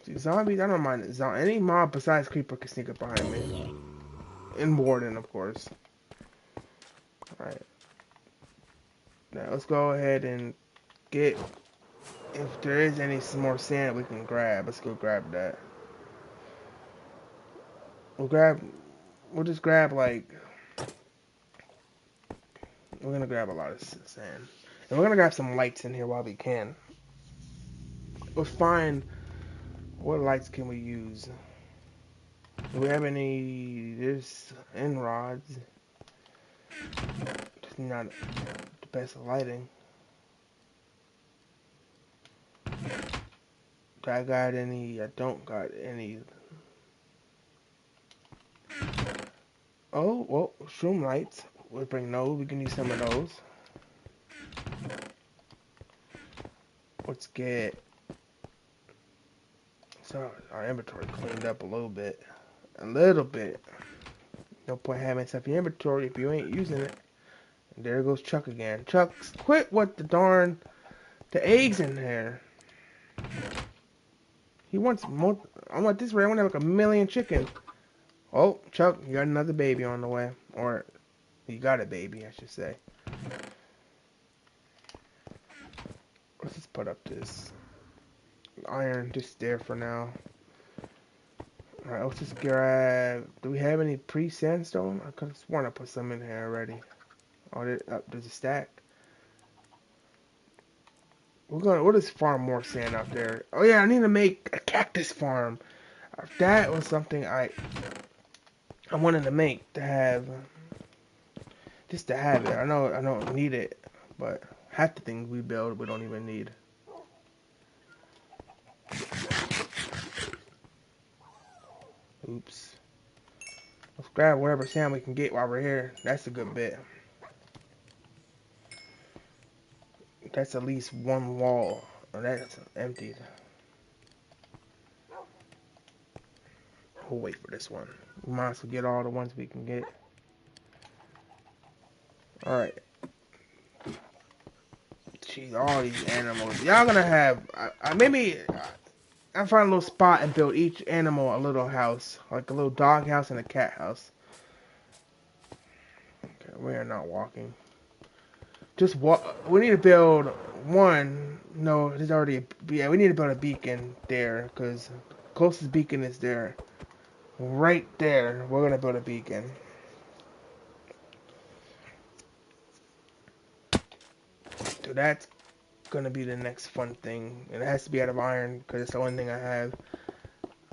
See, zombies, I don't mind. Any mob besides creeper can sneak up behind me. And warden, of course. Alright. Now let's go ahead and get, if there is any more sand we can grab, let's go grab that. We'll just grab like, we're gonna grab a lot of sand. And we're gonna grab some lights in here while we can. We'll find, what lights can we use? Do we have any, there's end rods. Just not the best lighting. Do I got any? I don't got any. Oh, well, shroom lights. We'll bring those. We can use some of those. Let's get so our inventory cleaned up a little bit. A little bit. No point having stuff in your inventory if you ain't using it. And there goes Chuck again. Chuck, quit what the darn the eggs in there. He wants more. I want this way. I want to have like a million chickens. Oh, Chuck, you got another baby on the way. Or, you got a baby, I should say. Let's just put up this iron just there for now. Alright, let's just grab... Do we have any pre-sandstone? I could have sworn I put some in here already. Oh, there's a stack. We'll just farm more sand out there. Oh yeah, I need to make a cactus farm. That was something I wanted to make to have, just to have it. I know I don't need it, but half the things we build we don't even need. Oops. Let's grab whatever sand we can get while we're here. That's a good bit. That's at least one wall. Oh, that's emptied. We'll wait for this one. We might as well get all the ones we can get. Alright. Jeez, all these animals. Y'all gonna have... maybe... I find a little spot and build each animal a little house. Like a little dog house and a cat house. Okay, we are not walking. Just walk. We need to build one. No, there's already a... Yeah, we need to build a beacon there. Because closest beacon is there. Right there. We're gonna build a beacon. So that's gonna be the next fun thing. It has to be out of iron because it's the only thing I have.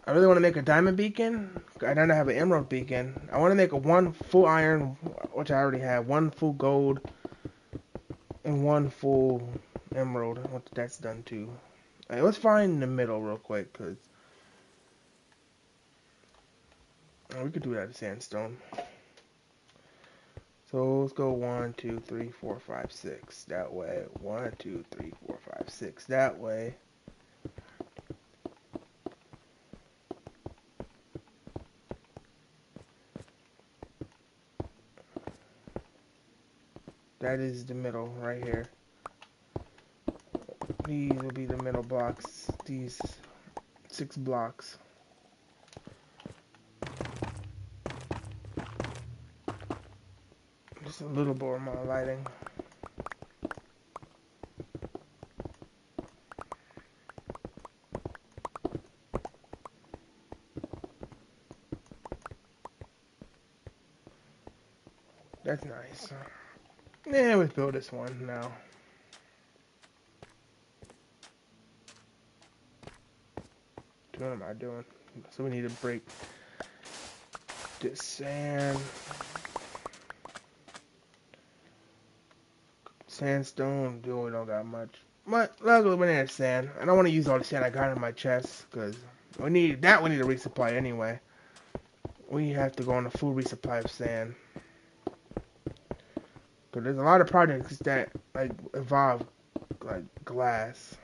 I really want to make a diamond beacon. I don't have an emerald beacon. I want to make a one full iron, which I already have, one full gold, and one full emerald. Once that's done too. Alright, let's find the middle real quick because we could do that with sandstone. So let's go 1, 2, 3, 4, 5, 6 that way. 1, 2, 3, 4, 5, 6 that way. That is the middle right here. These will be the middle blocks. These 6 blocks. Just a little more lighting. That's nice. Yeah, let's build this one now. What am I doing? So we need to break this sand. Sandstone, dude, we don't got much. But luckily we need sand. I don't want to use all the sand I got in my chest because we need a resupply anyway. We have to go on a full resupply of sand. Because there's a lot of projects that like involve like glass.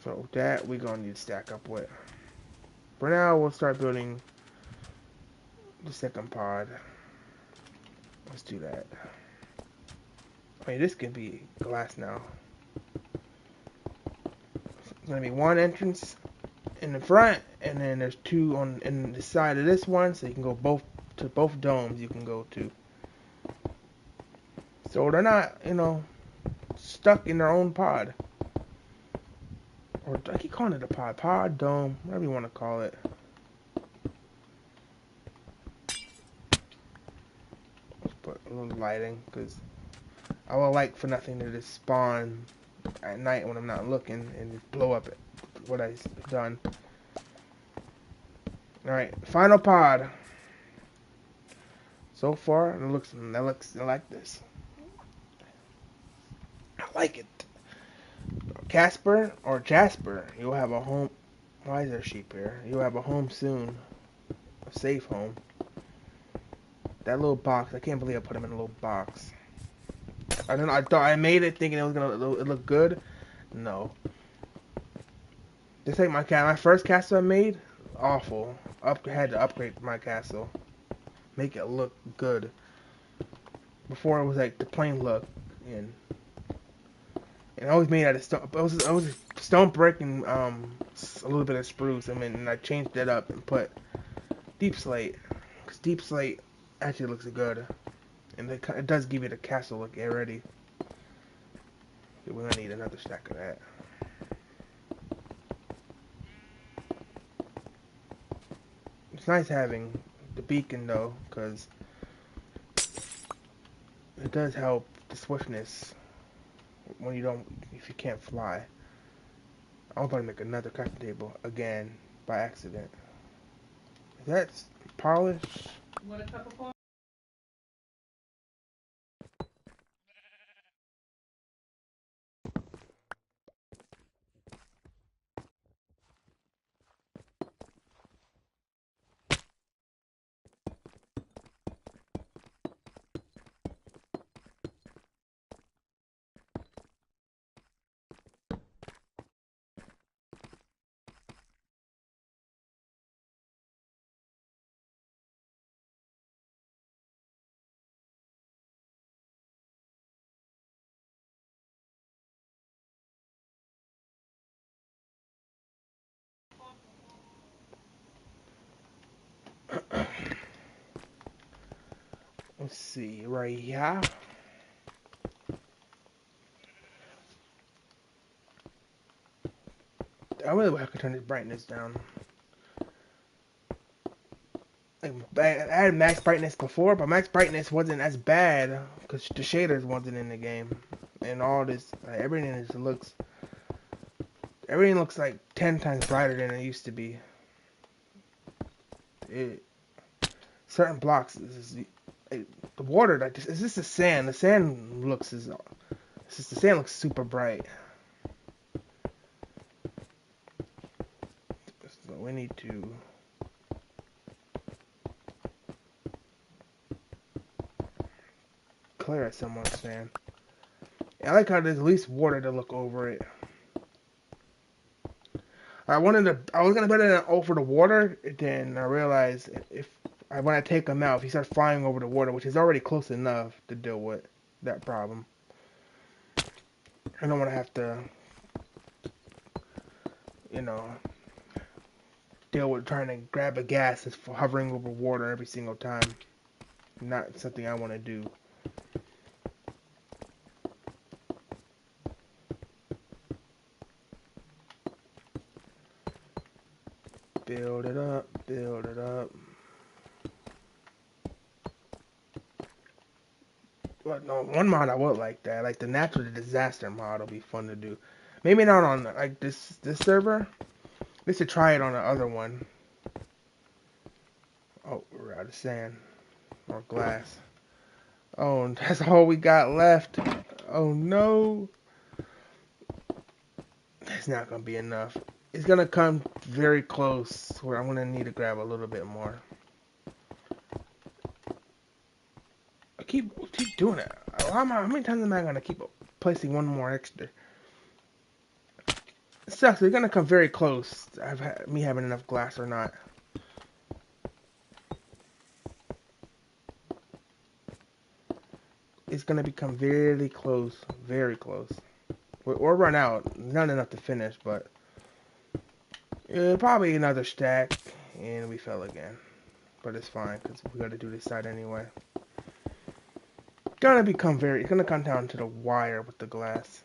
So that we're gonna need to stack up with. For now we'll start building the second pod. Let's do that. I mean, this can be glass now. It's gonna be one entrance in the front, and then there's 2 on in the side of this one, so you can go both domes. You can go to, so they're not, stuck in their own pod. Or I keep calling it a pod, dome, whatever you want to call it. Let's put a little lighting, because I would like for nothing to just spawn at night when I'm not looking and just blow up what I've done. Alright, final pod. So far, it looks like this. I like it. Casper or Jasper, you'll have a home. Why is there sheep here? You'll have a home soon. A safe home. That little box, I can't believe I put him in a little box. I don't know, I thought I made it thinking it was gonna look good. No. Just like my first castle I made, awful. Had to upgrade my castle. Make it look good. Before it was like the plain look, and I always made out of stone. I was stone brick and a little bit of spruce. And I changed it up and put deep slate, because deep slate actually looks good, and it does give it a castle look already. We're gonna need another stack of that. It's nice having the beacon though, because it does help the swiftness when if you can't fly. I'm about to make another crafting table again by accident. Is that polished? What a cup of coffee. Let's see, right here. I really wish I could turn this brightness down. Like, I had max brightness before, but max brightness wasn't as bad because the shaders wasn't in the game, and all this, like, everything looks like 10 times brighter than it used to be. It, certain blocks, like, the water, like, is this the sand? The sand looks the sand looks super bright. So we need to clear some more sand. I like how there's at least water to look over it. I was gonna put it over the water, then I realized when I take him out, if he starts flying over the water, which is already close enough to deal with that problem, I don't want to have to, you know, deal with trying to grab a gas that's hovering over water every single time. Not something I want to do. Build it up, build it up. But no, one mod I would like that, like the natural disaster mod, will be fun to do. Maybe not on like this server. We should try it on the other one. Oh, we're out of sand or glass. Oh, that's all we got left. Oh no, that's not gonna be enough. It's gonna come very close where I'm gonna need to grab a little bit more. I keep doing it. How many times am I gonna keep placing one more extra? It sucks. It's gonna come very close. Me having enough glass or not. It's gonna become very close, very close. Or run out. Not enough to finish, but probably another stack, and we fell again. But it's fine because we got to do this side anyway. It's gonna come down to the wire with the glass,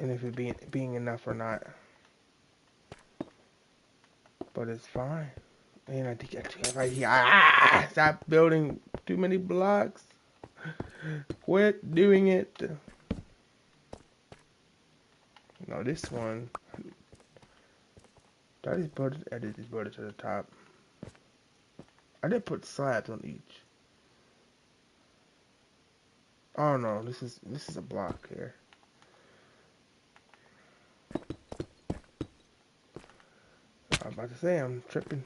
and if it being enough or not. But it's fine. And I think right here. Stop building too many blocks. Quit doing it. No, this one. I did just build it to the top. I did put slabs on each. Oh no, this is a block here. I was about to say I'm tripping.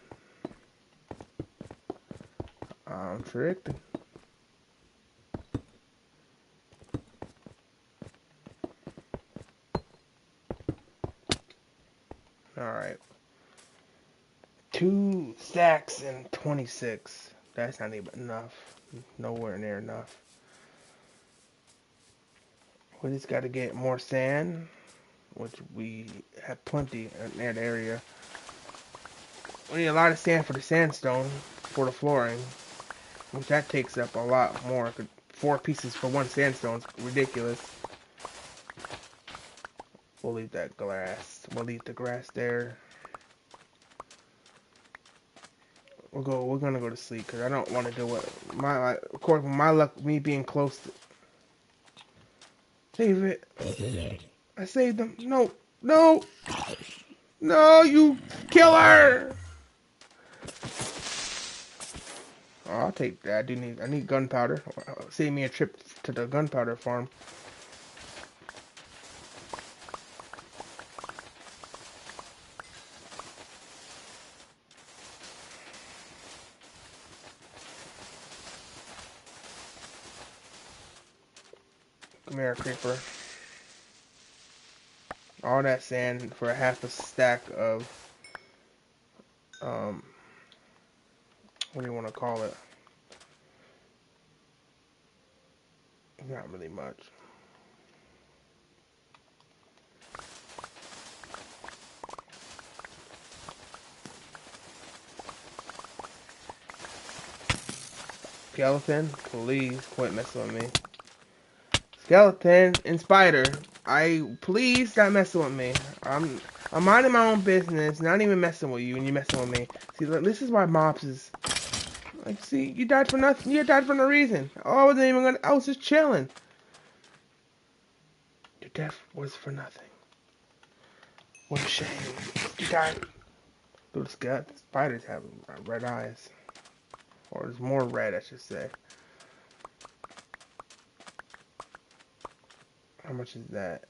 I'm tripping. Alright. 2 stacks and 26. That's not even enough. Nowhere near enough. We just got to get more sand, which we have plenty in that area. We need a lot of sand for the sandstone, for the flooring, which that takes up a lot more. 4 pieces for one sandstone is ridiculous. We'll leave that glass. We'll leave the grass there. We're gonna go to sleep because I don't want to do what of course, my luck, me being close to. Save it. I saved them. No. No. No, you killer. Oh, I'll take that. I need gunpowder. Save me a trip to the gunpowder farm. Come here, creeper. All that sand for half a stack of um what do you want to call it? Not really much. Skeleton, please quit messing with me. Skeleton and spider, please stop messing with me. I'm minding my own business, not even messing with you, and you messing with me. See, look, this is why mobs is like. See, you died for nothing. You died for no reason. Oh, I wasn't even gonna. I was just chilling. Your death was for nothing. What a shame. You died. Little spiders have red eyes, or there's more red, I should say. How much is that?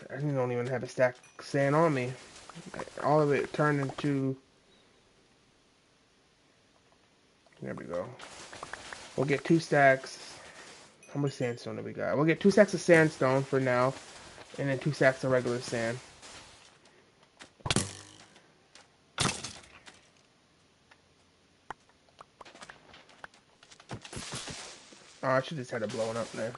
I don't even have a stack of sand on me. All of it turned into. There we go. We'll get 2 stacks. How much sandstone do we got? We'll get 2 stacks of sandstone for now, and then 2 stacks of regular sand. Oh, I should just had it blowing up there.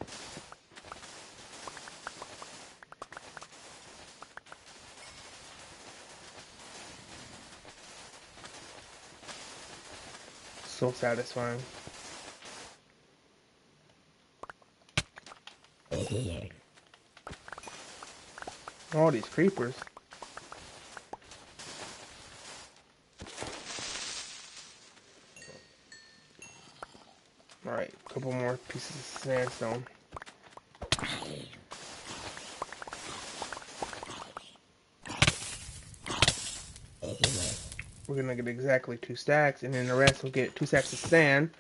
So satisfying. All these creepers. Alright, a couple more pieces of sandstone. We're gonna get exactly 2 stacks, and then the rest will get 2 stacks of sand.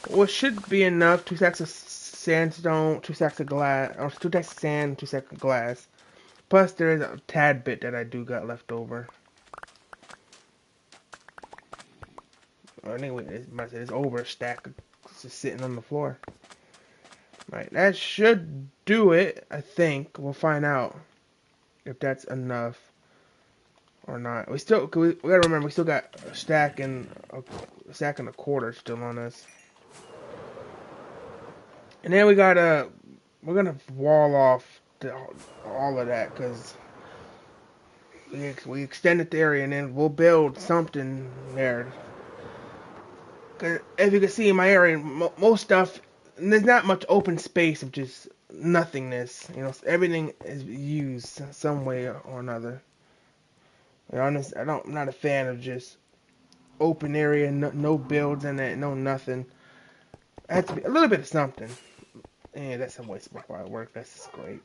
What should be enough, 2 stacks of sandstone, 2 stacks of glass, or 2 stacks of sand, 2 stacks of glass. Plus, there is a tad bit that I do got left over. Anyway, it's over a stack. It's just sitting on the floor. Right, that should do it, I think. We'll find out if that's enough or not. We gotta remember, we still got a stack and a quarter still on us. And then we're gonna wall off all of that, because we extended the area, and then we'll build something there. Cause as you can see in my area, most stuff, there's not much open space of just nothingness. You know, everything is used some way or another. To be honest, I'm not a fan of just open area, no builds in it, no nothing. It has to be a little bit of something. And that's a waste of my work. That's just great.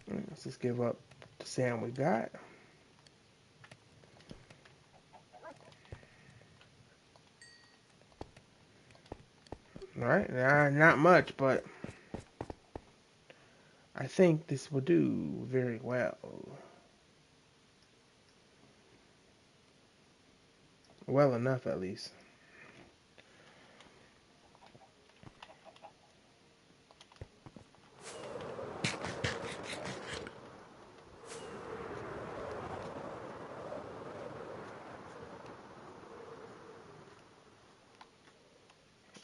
Let's just give up the sand we got. Alright, not much, but I think this will do very well. Well enough, at least.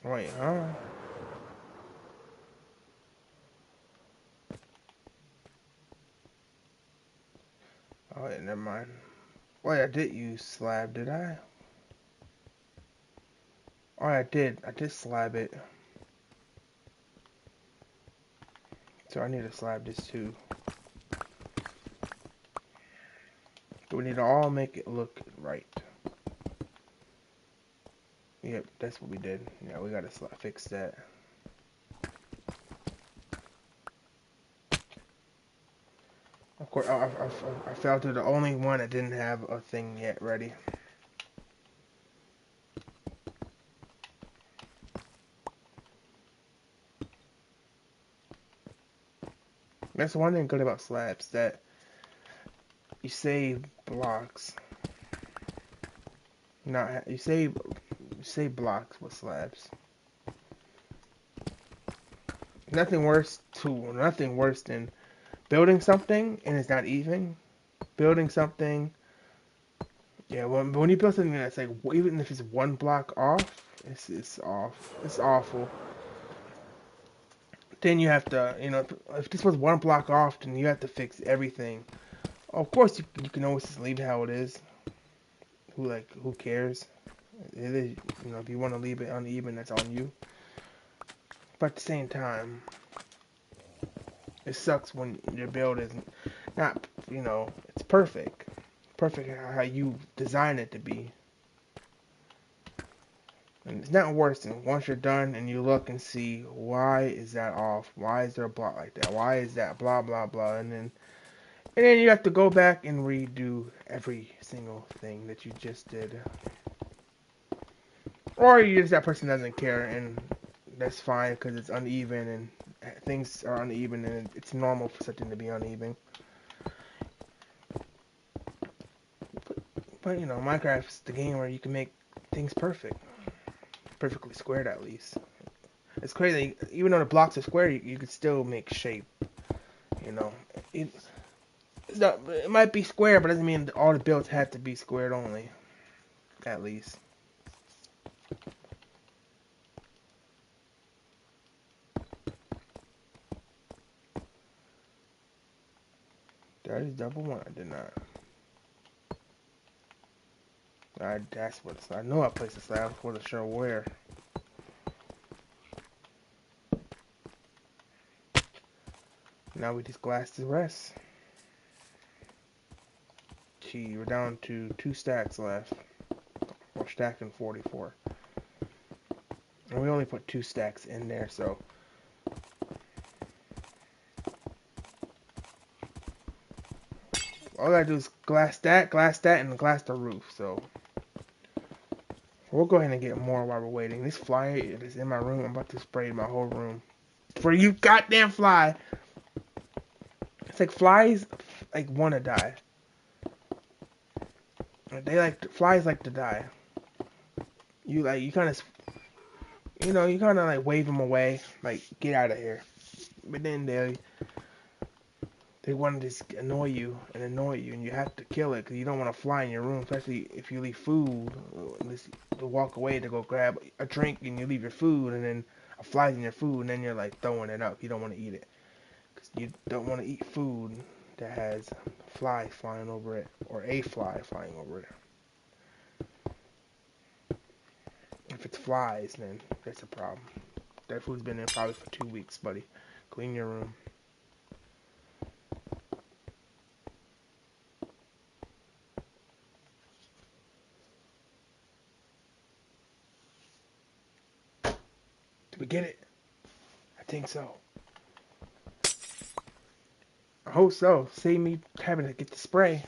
Wait, huh? Oh, yeah, never mind. Wait, I did use slab, did I? Oh, I did. I did slab it. So I need to slab this too. So we need to all make it look right. Yep, that's what we did. Yeah, we gotta fix that. course, I fell to the only one that didn't have a thing yet ready. That's one thing good about slabs, that you save blocks. Not you save blocks with slabs. Nothing worse than building something and it's not even. Building something, yeah. When you build something that's like, even if it's one block off, it's off. It's awful. Then you have to, if this was one block off, then you have to fix everything. Of course, you can always just leave it how it is. Who cares? It is, if you want to leave it uneven, that's on you. But at the same time, it sucks when your build isn't not, it's perfect. Perfect how you design it to be. And it's not worse than once you're done and you look and see, why is that off? Why is there a block like that? Why is that blah blah blah? And then you have to go back and redo every single thing that you just did. Or you just, that person doesn't care, and that's fine because it's uneven and things are uneven and it's normal for something to be uneven. But Minecraft's the game where you can make things perfect. Perfectly squared at least. It's crazy, even though the blocks are square, you could still make shape. You know, it, it might be square, but doesn't mean all the builds have to be squared only. At least. Did I just double one? I did not. That's what it's. I know I placed the slab. I wasn't sure where. Now we just glass the rest. Gee, we're down to 2 stacks left. We're stacking 44. And we only put 2 stacks in there, so. All I gotta do is glass that, and glass the roof, so. We'll go ahead and get more while we're waiting. This fly is in my room. I'm about to spray my whole room. For you goddamn fly! It's like flies want to die. Flies like to die. You kind of wave them away, like, get out of here. But then they want to just annoy you, and you have to kill it because you don't want to fly in your room, especially if you leave food. To walk away to go grab a drink and you leave your food, and then a fly's in your food, and then you're like throwing it up. You don't want to eat it because you don't want to eat food that has flies flying over it or a fly flying over it. If it's flies, then that's a problem. That food's been in probably for 2 weeks, buddy. Clean your room. Did we get it? I think so. I hope so. Save me having to get the spray.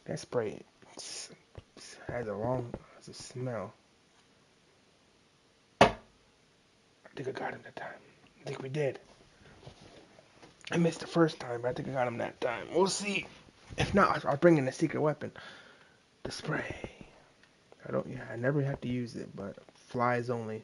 That spray has a smell. I think I got him that time. I think we did. I missed the first time, but I think I got him that time. We'll see. If not, I'll bring in the secret weapon. The spray. I never have to use it, but flies only.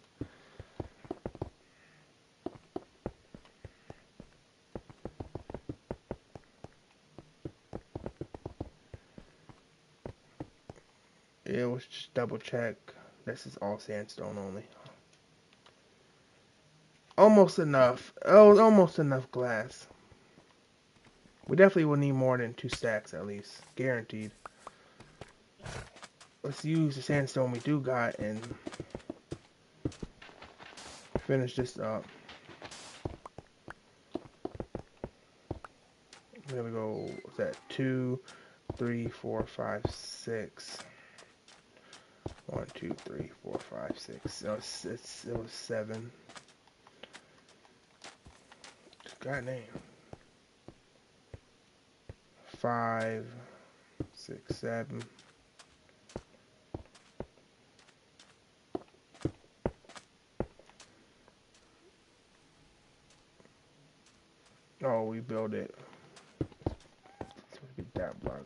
It was just double check. This is all sandstone only. Almost enough. Oh, almost enough glass. We definitely will need more than 2 stacks at least. Guaranteed. Let's use the sandstone we do got and finish this up. There we go. What's that? 2, 3, 4, 5, 6. 1, 2, 3, 4, 5, 6. It was 7. God damn. 5, 6, 7. Oh, we build it. So we get that block.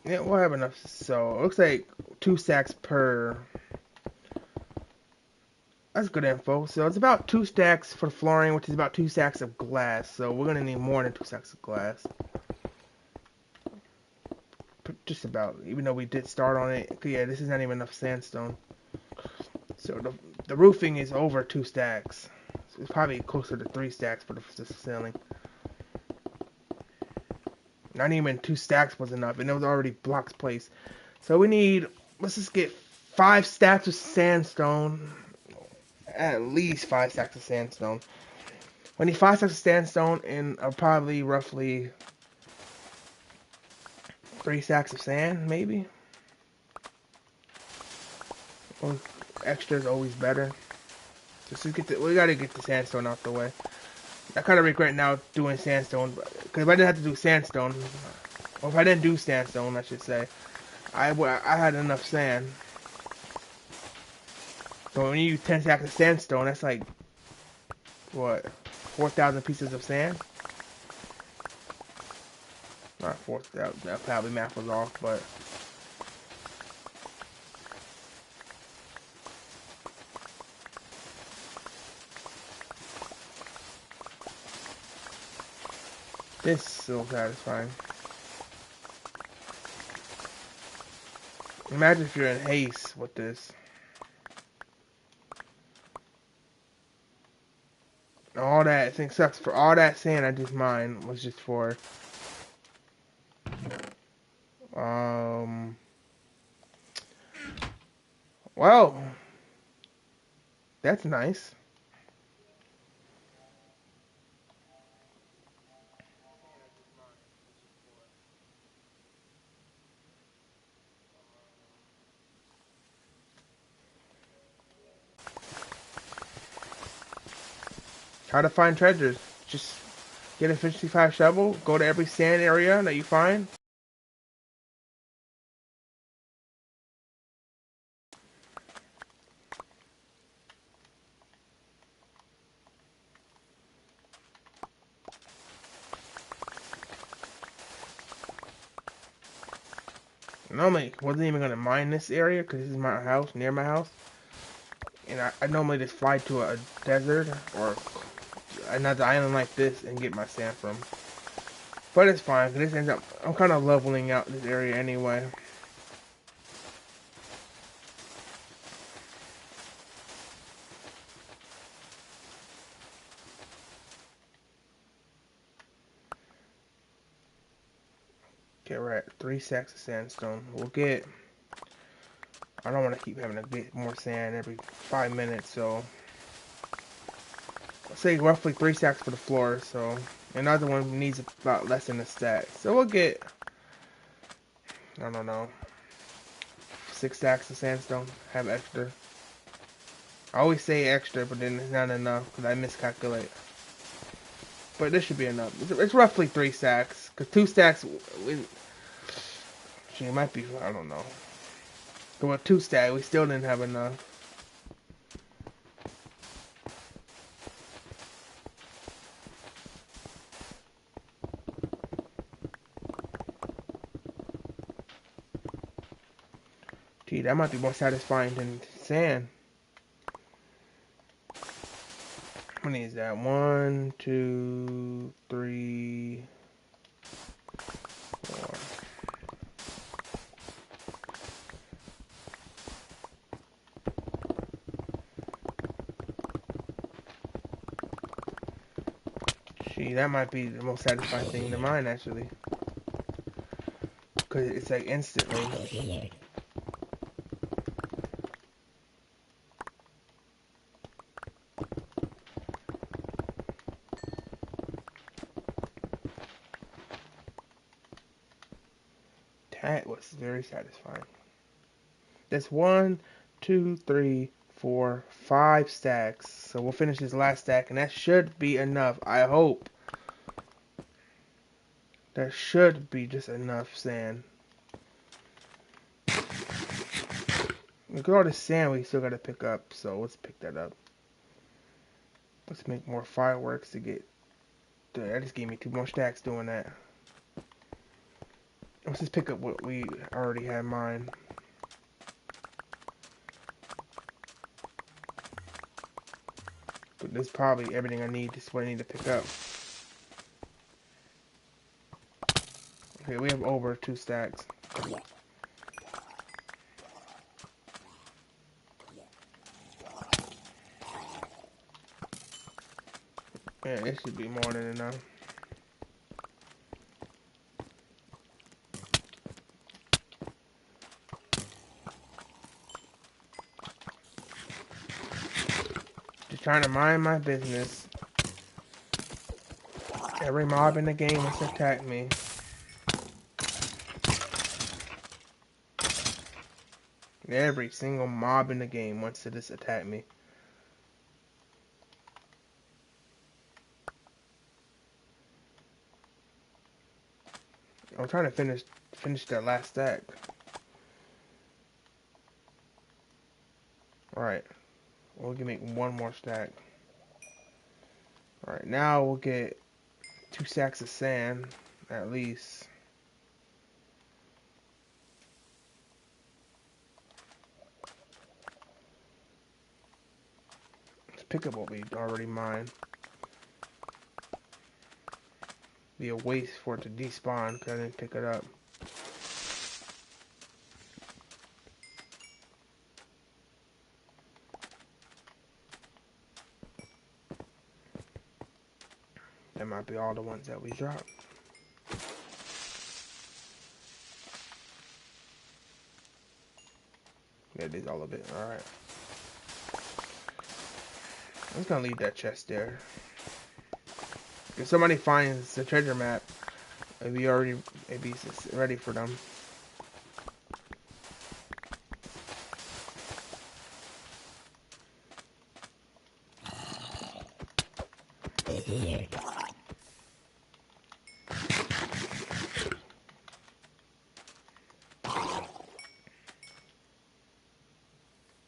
Yeah, we'll have enough. So it looks like 2 stacks per. That's good info. So it's about 2 stacks for flooring, which is about 2 stacks of glass. So we're gonna need more than 2 stacks of glass. Just about. Even though we did start on it. Yeah, this is not even enough sandstone. So the roofing is over 2 stacks. So it's probably closer to 3 stacks for the ceiling. Not even 2 stacks was enough, and there was already blocks placed. So we need. Let's just get 5 stacks of sandstone. At least 5 stacks of sandstone. We need 5 stacks of sandstone and probably roughly 3 stacks of sand, maybe. Or extra is always better. Just to we gotta get the sandstone out the way. I kind of regret now doing sandstone, because if I didn't have to do sandstone, or if I didn't do sandstone, I should say, I had enough sand. So when you use 10 stacks of sandstone, that's like, what, 4,000 pieces of sand? Not 4,000, that probably math was off, but... This is so satisfying. Imagine if you're in haste with this. All that thing sucks for all that sand I just mined was just for well, that's nice. How to find treasures. Just get a 55 shovel, go to every sand area that you find. Normally, wasn't even gonna mine this area because this is my house, near my house. And I normally just fly to a desert or another island like this and get my sand from. But it's fine, because this ends up, I'm kind of leveling out this area anyway. Okay, we're at 3 sacks of sandstone. We'll get, I don't want to keep having to get more sand every 5 minutes, so let's say roughly 3 sacks for the floor, so another one needs about less than a stack. So we'll get, I don't know, 6 stacks of sandstone, have extra. I always say extra, but then it's not enough because I miscalculate. But this should be enough. It's roughly 3 stacks, because 2 stacks, it might be, I don't know. Well, 2 stack, we still didn't have enough. Gee, that might be more satisfying than sand. How many is that? 1, 2, 3, 4. Gee, that might be the most satisfying thing to mine, actually. Because it's like instantly. That was very satisfying. That's 1, 2, 3, 4, 5 stacks. So we'll finish this last stack, and that should be enough. I hope. That should be just enough sand. Look at all the sand we still gotta pick up, so let's pick that up. Let's make more fireworks to get. Dude, that just gave me 2 more stacks doing that. Let's just pick up what we already had in mind. But this is probably everything I need. This is what I need to pick up. Okay, we have over 2 stacks. Yeah, it should be more than enough. Just trying to mind my business. Every mob in the game wants to attack me. Every single mob in the game wants to just attack me. I'm trying to finish that last stack. Alright. We'll make 1 more stack. Alright, now we'll get 2 stacks of sand, at least. Let's pick up what we already mined. Be a waste for it to despawn because I didn't pick it up. That might be all the ones that we dropped. That is all of it. Alright. I'm just gonna leave that chest there. If somebody finds the treasure map, maybe it's ready for them.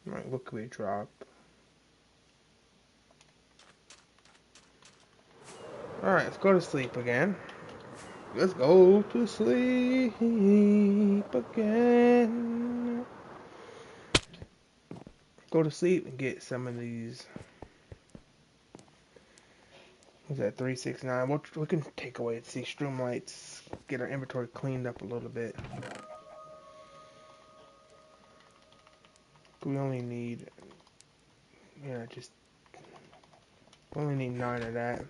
Alright, what can we drop? Alright, let's go to sleep again. Let's go to sleep again. Go to sleep and get some of these. What's that, 369? We can take away these stream lights, get our inventory cleaned up a little bit. We only need, yeah, we only need 9 of that.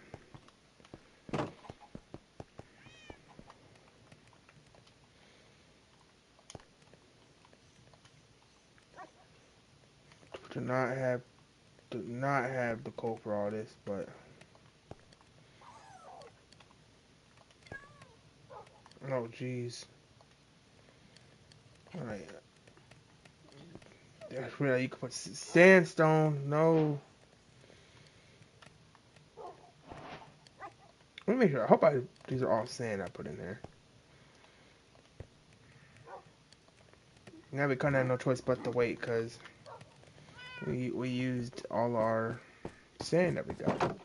Do not have the code for all this, but oh jeez. Alright. That's really, you can put sandstone, no. Let me make sure. I hope these are all sand I put in there. Now we kind of have no choice but to wait because we used all our sand that we got.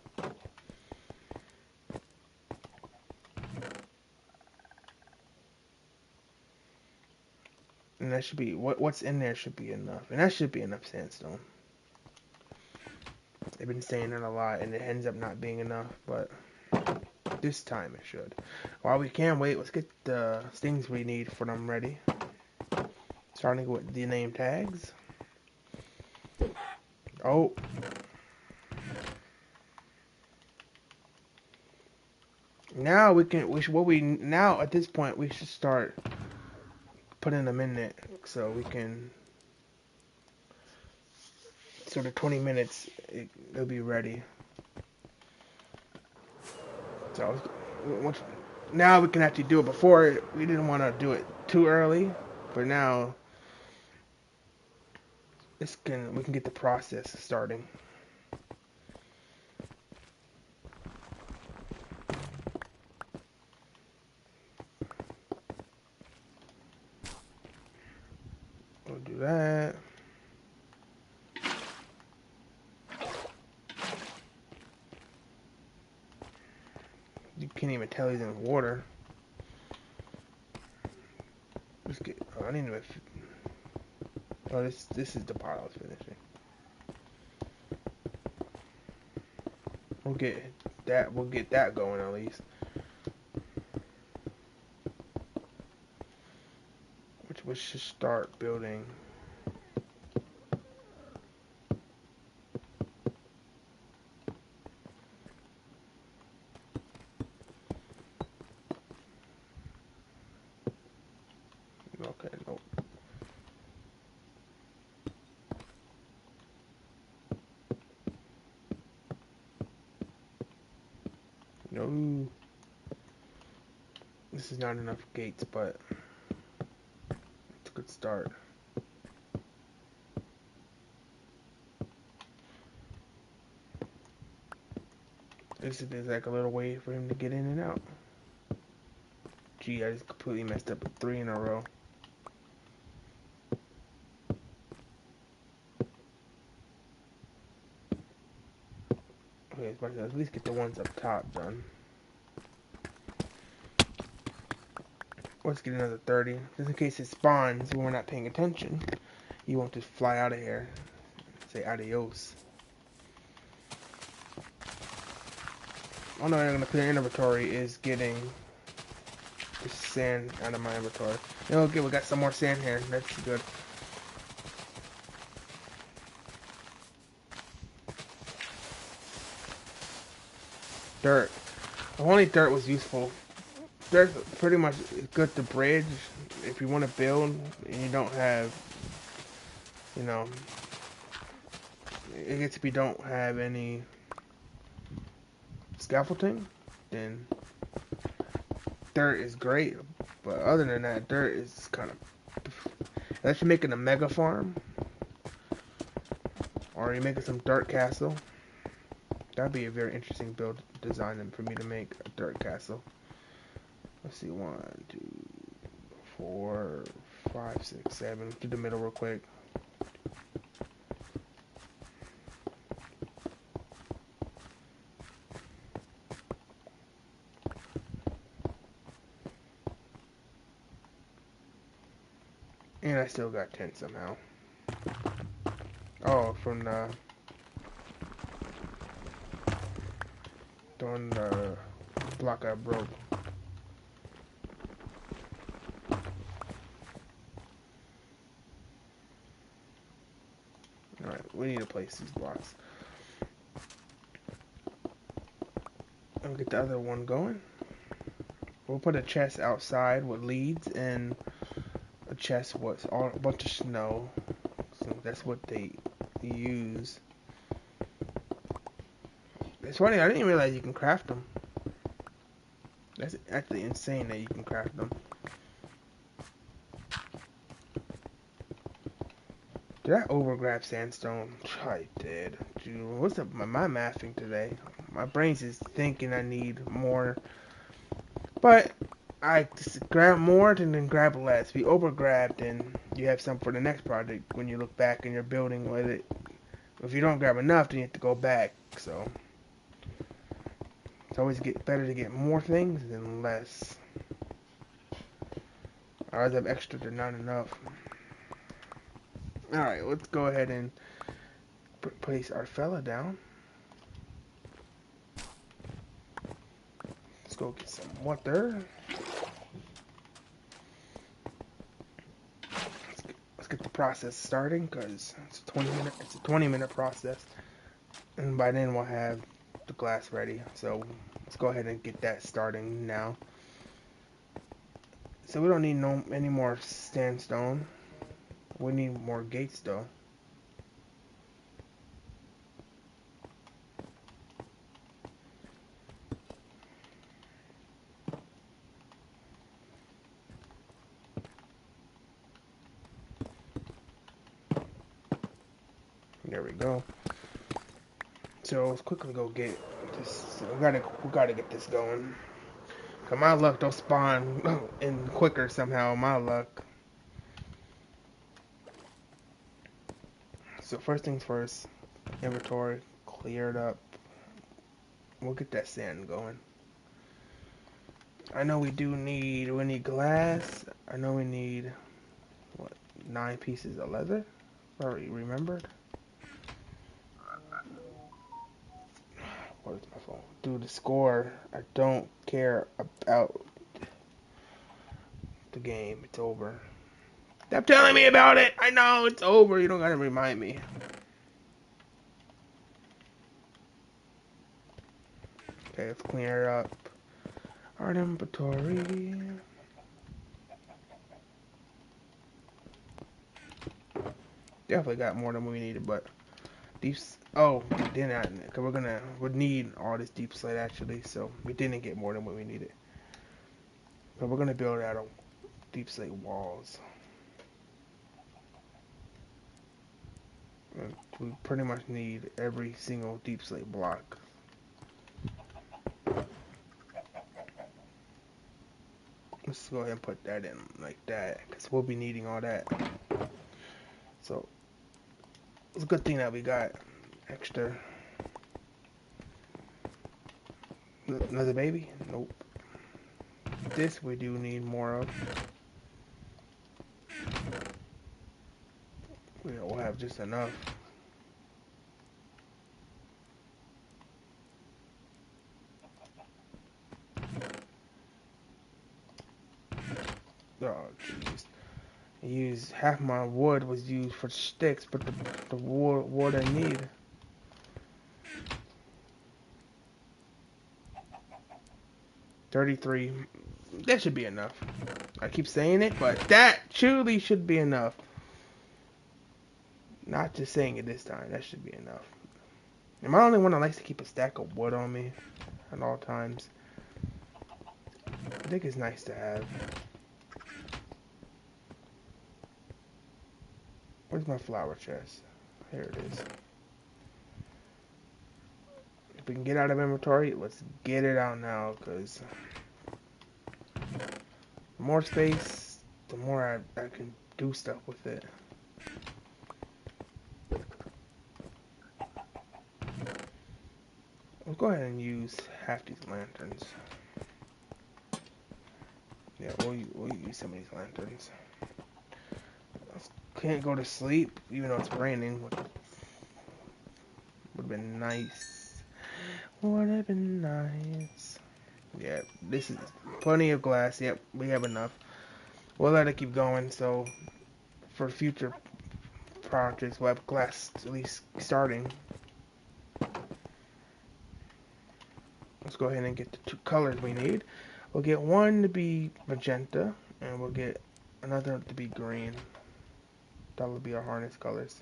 And that should be what's in there should be enough, and that should be enough sandstone. They've been saying it a lot, and it ends up not being enough, but this time it should. While we can wait, let's get the things we need for them ready. Starting with the name tags. Oh. Now we can, now at this point we should start putting them in it so we can, so the 20 minutes it'll be ready. So now we can actually do it. Before we didn't want to do it too early, but now we can get the process starting. We'll do that. You can't even tell he's in water. Let's get. Oh, I need to. Oh, this is the part I was finishing. We'll get that. We'll get that going at least. Which we should start building. Okay, nope. No. This is not enough gates, but it's a good start. This is like a little way for him to get in and out. Gee, I just completely messed up 3 in a row. Okay, let's at least get the ones up top done. Let's get another 30, just in case it spawns when we're not paying attention. You won't just fly out of here. Say adios. Oh no, I'm gonna clear inventory is getting the sand out of my inventory. Okay, we got some more sand here. That's good. Dirt. If only dirt was useful. Dirt pretty much is good to bridge if you want to build and you don't have, you know, I guess if you don't have any scaffolding, then dirt is great. But other than that, dirt is kind of, unless you're making a mega farm or you're making some dirt castle, that'd be a very interesting build design for me to make a dirt castle. Let's see, 1, 2, 4, 5, 6, 7. Do the middle real quick. And I still got 10 somehow. Oh, from the block I broke. Alright, we need to place these blocks. And get the other one going. We'll put a chest outside with leads and a chest with a bunch of snow. So that's what they use. It's funny, I didn't realize you can craft them. That's actually insane that you can craft them. Did I overgrab sandstone? I did. Dude, what's up with my mathing today? My brain's just thinking I need more. But I just grab more and then grab less. If you overgrab, then you have some for the next project when you look back and you're building with it. If you don't grab enough, then you have to go back. So it's always better to get more things than less. I always have extra than not enough. Alright, let's go ahead and place our fella down. Let's go get some water. Let's get the process starting because it's a 20-minute process, and by then we'll have the glass ready. So let's go ahead and get that starting now. So we don't need any more sandstone. We need more gates though. There we go. So let's quickly go get this. We gotta get this going. Cause my luck don't spawn in quicker somehow. My luck. So first things first, inventory cleared up. We'll get that sand going. I know we need glass. I know we need what 9 pieces of leather. I already remembered. What is my phone? Dude, the score. I don't care about the game. It's over. Stop telling me about it. I know it's over. You don't gotta remind me. Okay, let's clear up our inventory. Definitely got more than we needed, but deep. Oh, we didn't. Cause we'd need all this deep slate actually, so we didn't get more than what we needed. But we're gonna build out deep slate walls. And we pretty much need every single deep slate block. Let's go ahead and put that in like that, cause we'll be needing all that. So it's a good thing that we got extra. Another baby? Nope. This we do need more of. We'll have just enough. Oh, jeez. Use half my wood was used for sticks, but the wood I need. $33. That should be enough. I keep saying it, but that truly should be enough. Not just saying it this time. That should be enough. Am I the only one that likes to keep a stack of wood on me at all times? I think it's nice to have. Where's my flower chest? Here it is. If we can get out of inventory, let's get it out now, because the more space, the more I can do stuff with it. Let's go ahead and use half these lanterns. Yeah, we'll use some of these lanterns. Can't go to sleep, even though it's raining. Would have been nice. Would have been nice. Yeah, this is plenty of glass. Yep, we have enough. We'll let it keep going. So for future projects, we'll have glass at least starting. Let's go ahead and get the 2 colors we need. We'll get one to be magenta, and we'll get another to be green. That'll be our harness colors.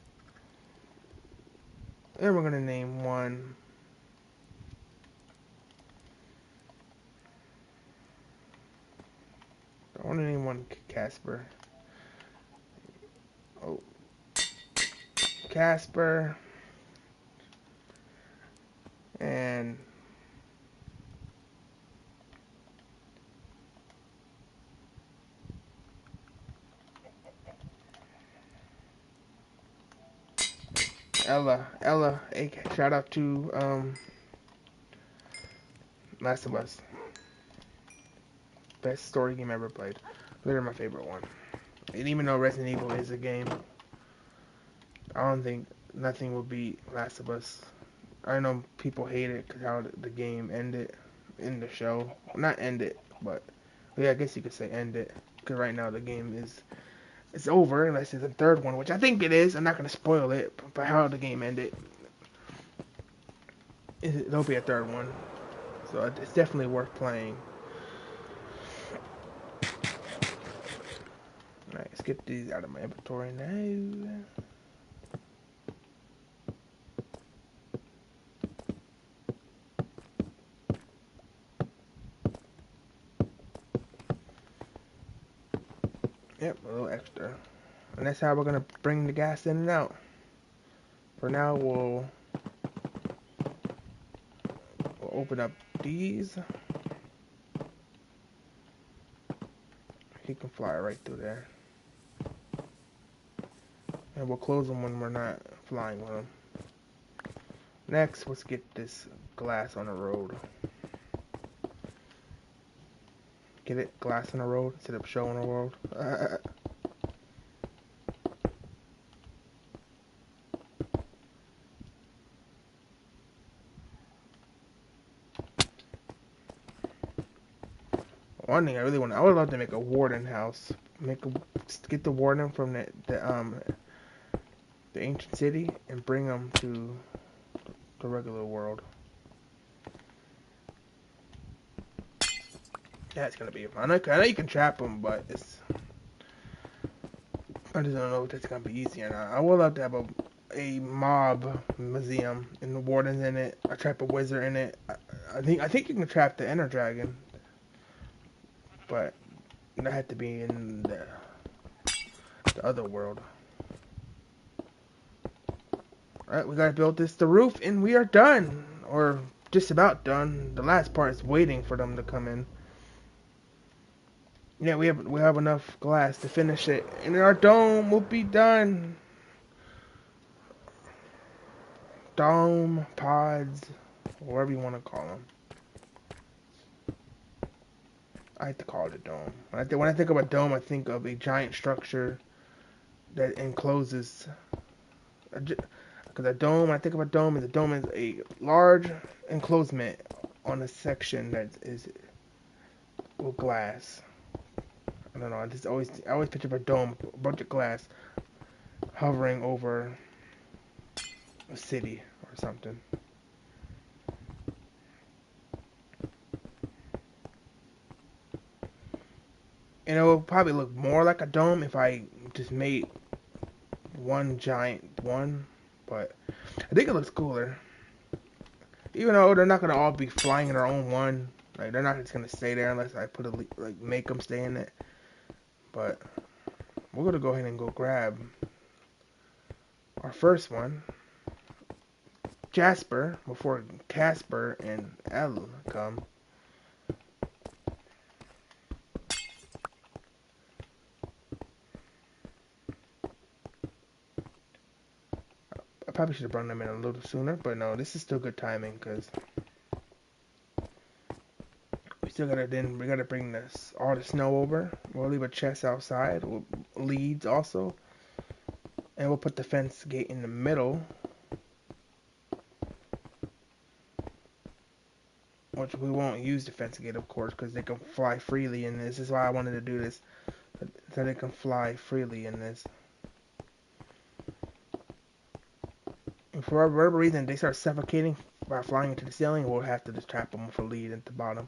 And we're gonna name one. I want to name one Casper. Oh, Casper. And Ella, hey, shout out to Last of Us. Best story game ever played. Literally my favorite one. And even though Resident Evil is a game, I don't think nothing will beat Last of Us. I know people hate it because how the game ended in the show. Not end it, but yeah, I guess you could say end it. Because right now the game it's over unless it's a third one, which I think it is. I'm not gonna spoil it, but how the game ended, there'll be a third one. So it's definitely worth playing. Alright, let's get these out of my inventory now. Yep, a little extra. And that's how we're gonna bring the gas in and out. For now, we'll open up these. He can fly right through there. And we'll close them when we're not flying with them. Next, let's get this glass on the road. Get it? Glass on the road instead of show on the road. One thing I would love to make a warden house. Get the warden from the ancient city and bring them to the regular world. That's gonna be fun. I know you can trap them, but I just don't know if that's gonna be easy or not. I would love to have a mob museum and the wardens in it. I trap a wizard in it. I think you can trap the Ender Dragon, but that had to be in the other world. Alright, we gotta build the roof, and we are done, or just about done. The last part is waiting for them to come in. Yeah, we have enough glass to finish it, and our dome will be done. Dome, pods, whatever you want to call them. I like to call it a dome. When I think of a dome, I think of a giant structure that encloses. Because a dome, I think of a dome, the dome is a large enclosement on a section that is with glass. I don't know. I always picture a dome, a bunch of glass hovering over a city or something. And it will probably look more like a dome if I just made one giant one, but I think it looks cooler. Even though they're not gonna all be flying in their own one, like they're not just gonna stay there unless I make them stay in it. But we're gonna go ahead and go grab our first one, Jasper, before Casper and Elle come. I probably should have brought them in a little sooner, but no, this is still good timing because we gotta bring all the snow over. We'll leave a chest outside, leads also, and we'll put the fence gate in the middle, which we won't use the fence gate, of course, because they can fly freely in this. This is why I wanted to do this, so they can fly freely in this. And for whatever reason, they start suffocating by flying into the ceiling, we'll have to just trap them with a lead at the bottom.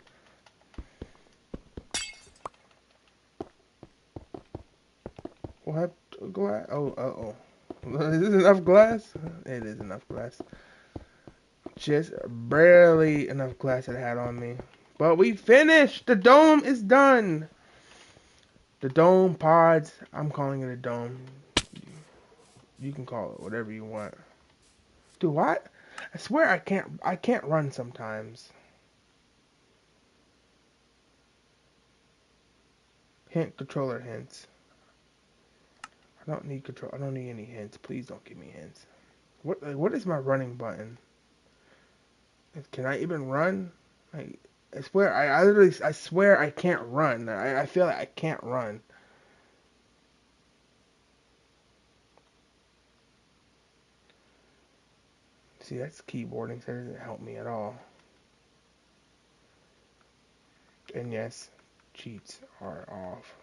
We'll have glass. Oh. Is this enough glass? It is enough glass. Just barely enough glass that I had on me. But we finished! The dome is done! The dome pods. I'm calling it a dome. You can call it whatever you want. Do what? I swear I can't run sometimes. Hint controller hints. I don't need any hints. Please don't give me hints. What is my running button? Can I even run? I swear I swear I can't run. I feel like I can't run. See, that's keyboarding, so it doesn't help me at all. And yes, cheats are off.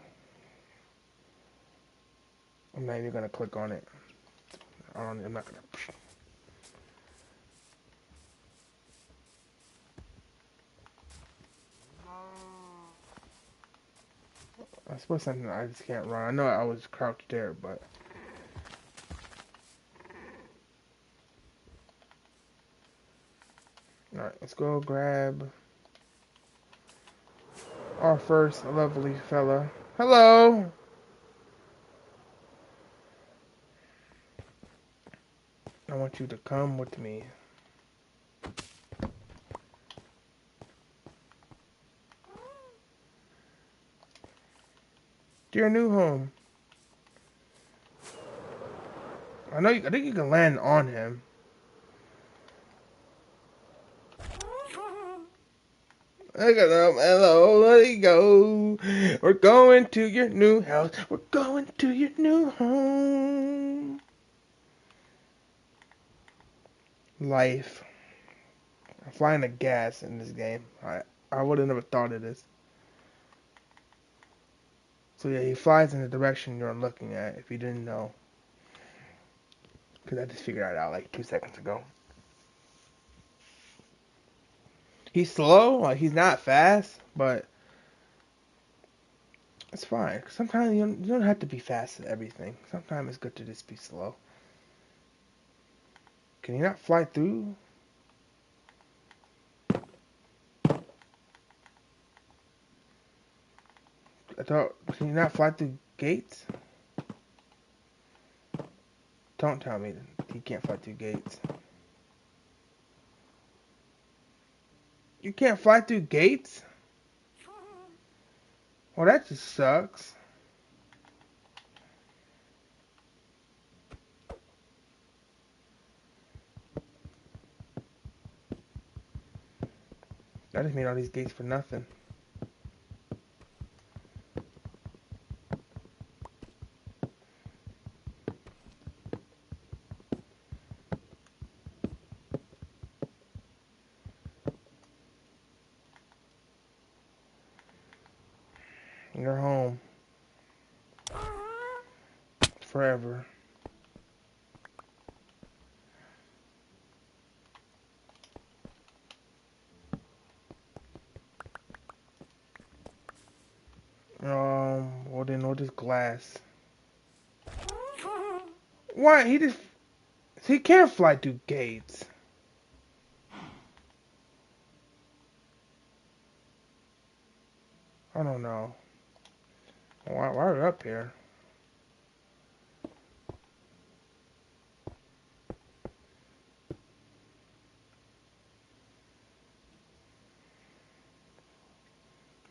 I'm not even gonna click on it. I'm not gonna. I suppose something I just can't run. I know I was crouched there, but. Alright, let's go grab our first lovely fella. Hello! I want you to come with me to your new home. I think you can land on him. Look at them. Hello, let it go. We're going to your new house. We're going to your new home. Life. I'm flying a gas in this game. I would have never thought of this. So yeah, he flies in the direction you're looking at, if you didn't know. Because I just figured it out like 2 seconds ago. He's slow, like he's not fast, but it's fine. Sometimes you don't have to be fast at everything. Sometimes it's good to just be slow. Can you not fly through? I thought, can you not fly through gates? Don't tell me he can't fly through gates. You can't fly through gates? Well, that just sucks. I just made all these gates for nothing. You're home. Forever. Well then, what is glass? What? He can't fly through gates. I don't know. Why are we up here?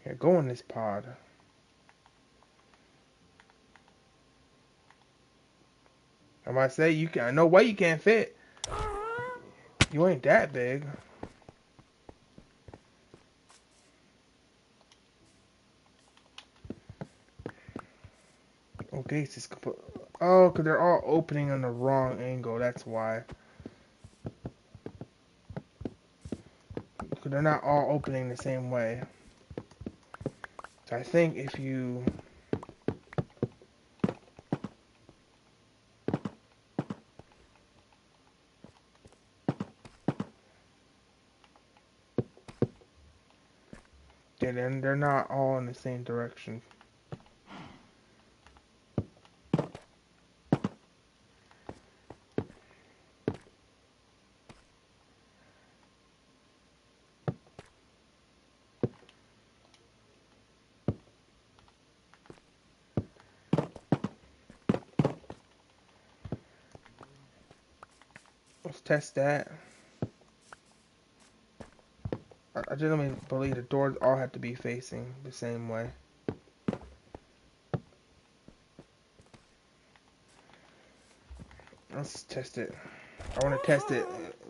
Here, go in this pod. I might say you can. No way you can't fit. You ain't that big. Oh, gates is complete. Oh, cause they're all opening on the wrong angle. That's why. Cause they're not all opening the same way. So I think if you then they're not all in the same direction. Let's test that. I generally believe the doors all have to be facing the same way. Let's test it. I want to test it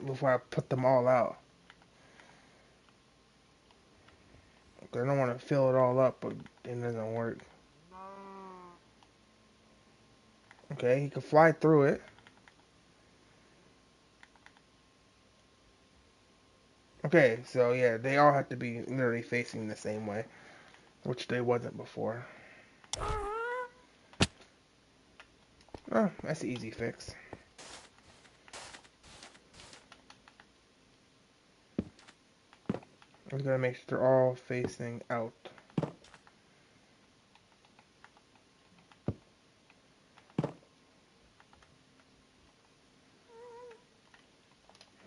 before I put them all out. I don't want to fill it all up, but it doesn't work. Okay, he can fly through it. Okay, so yeah, they all have to be literally facing the same way, which they wasn't before. Oh, that's an easy fix. I'm gonna make sure they're all facing out.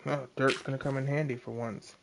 Oh, dirt's gonna come in handy for once.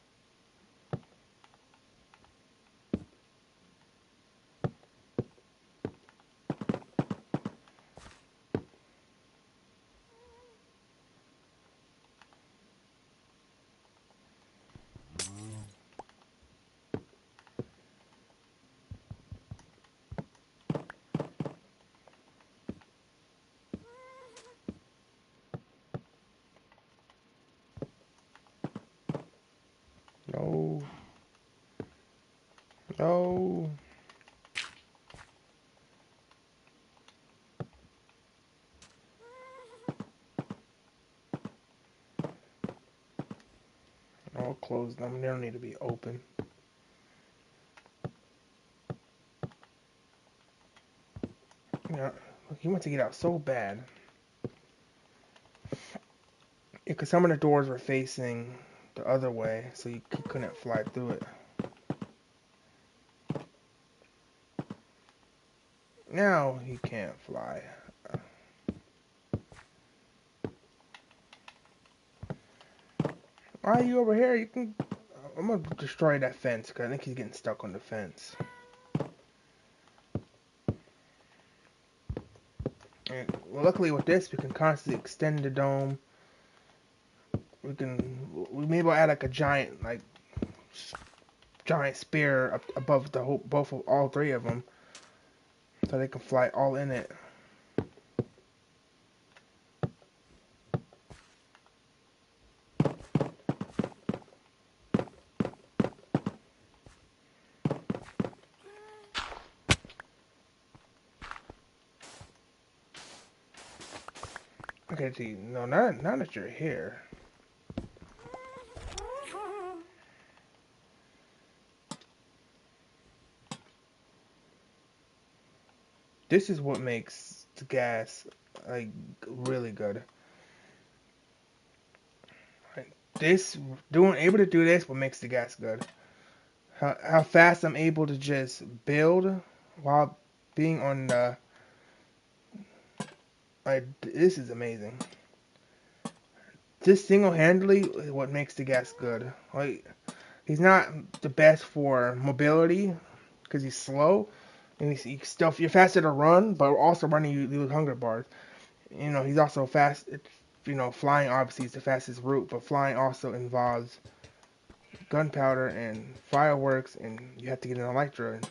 No. I'll close them. They don't need to be open. Yeah, look, he wants to get out so bad. Because some of the doors were facing the other way, so he couldn't fly through it. Now he can't fly. Why are you over here? You can. I'm gonna destroy that fence because I think he's getting stuck on the fence. And luckily with this, we can constantly extend the dome. We maybe add like a giant spear up above the whole, both of all three of them, so they can fly all in it. Okay, see, no, now that you're here. This is what makes the gas like really good. Like, this able to do this what makes the gas good. How fast I'm able to just build while being on the like this is amazing. Just single-handedly is what makes the gas good. Like he's not the best for mobility because he's slow and you're faster to run, but also running you lose hunger bars. You know, he's also fast. You know, flying obviously is the fastest route, but flying also involves gunpowder and fireworks, and you have to get an elytra. And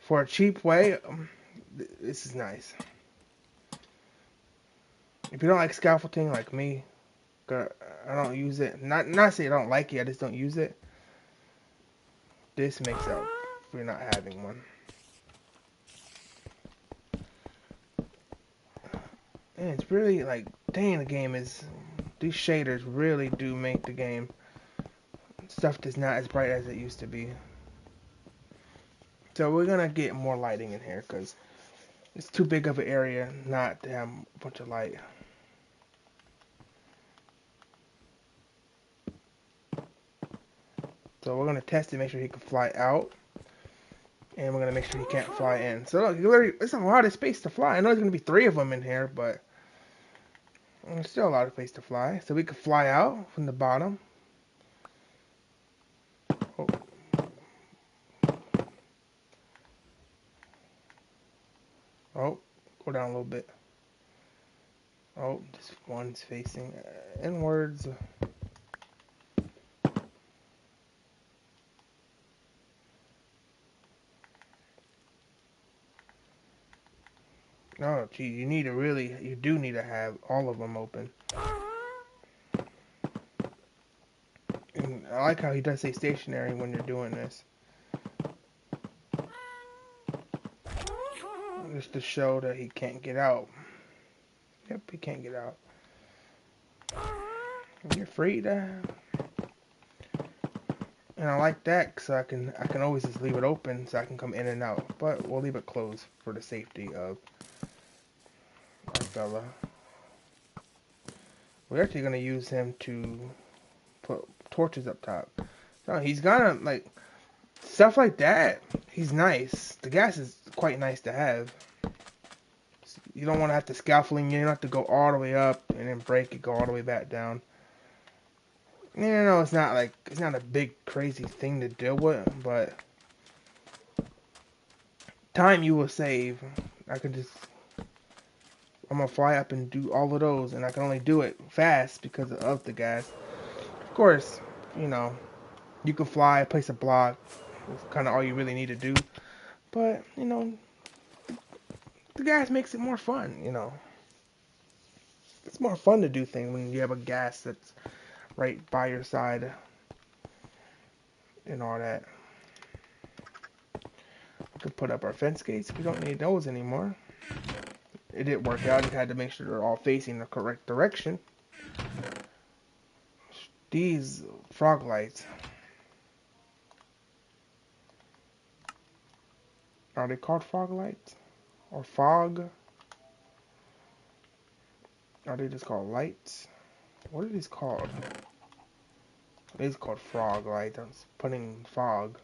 for a cheap way, this is nice. If you don't like scaffolding like me, I don't use it. Not say I don't like it, I just don't use it. This makes up for not having one. And it's really like, dang, the game is. These shaders really do make the game. Stuff that's not as bright as it used to be. So we're gonna get more lighting in here because it's too big of an area not to have a bunch of light. So we're gonna test it, make sure he can fly out, and we're gonna make sure he can't fly in. So look, it's a lot of space to fly. I know there's gonna be 3 of them in here, but there's still a lot of space to fly. So we can fly out from the bottom. Oh. Oh, go down a little bit. Oh, this one's facing inwards. Oh, gee, you do need to have all of them open. And I like how he does say stationary when you're doing this. Just to show that he can't get out. Yep, he can't get out. You're free to. And I like that, so I can always just leave it open so I can come in and out. But we'll leave it closed for the safety of our fella. We're actually gonna use him to put torches up top. So he's gonna like stuff like that. He's nice. The gas is quite nice to have. You don't want to have to scaffolding. You don't have to go all the way up and then break it, go all the way back down. You know, it's not a big crazy thing to deal with, but time you will save. I can just I'm gonna fly up and do all of those, and I can only do it fast because of the gas. Of course, you know, you can fly, place a block. That's kind of all you really need to do. But you know, the gas makes it more fun. You know, it's more fun to do things when you have a gas that's right by your side and all that. Could put up our fence gates. We don't need those anymore. It didn't work out. I just had to make sure they're all facing the correct direction. These frog lights. Are they called frog lights? Or fog? Are they just called lights? What are these called? These are called frog lights. I'm putting fog.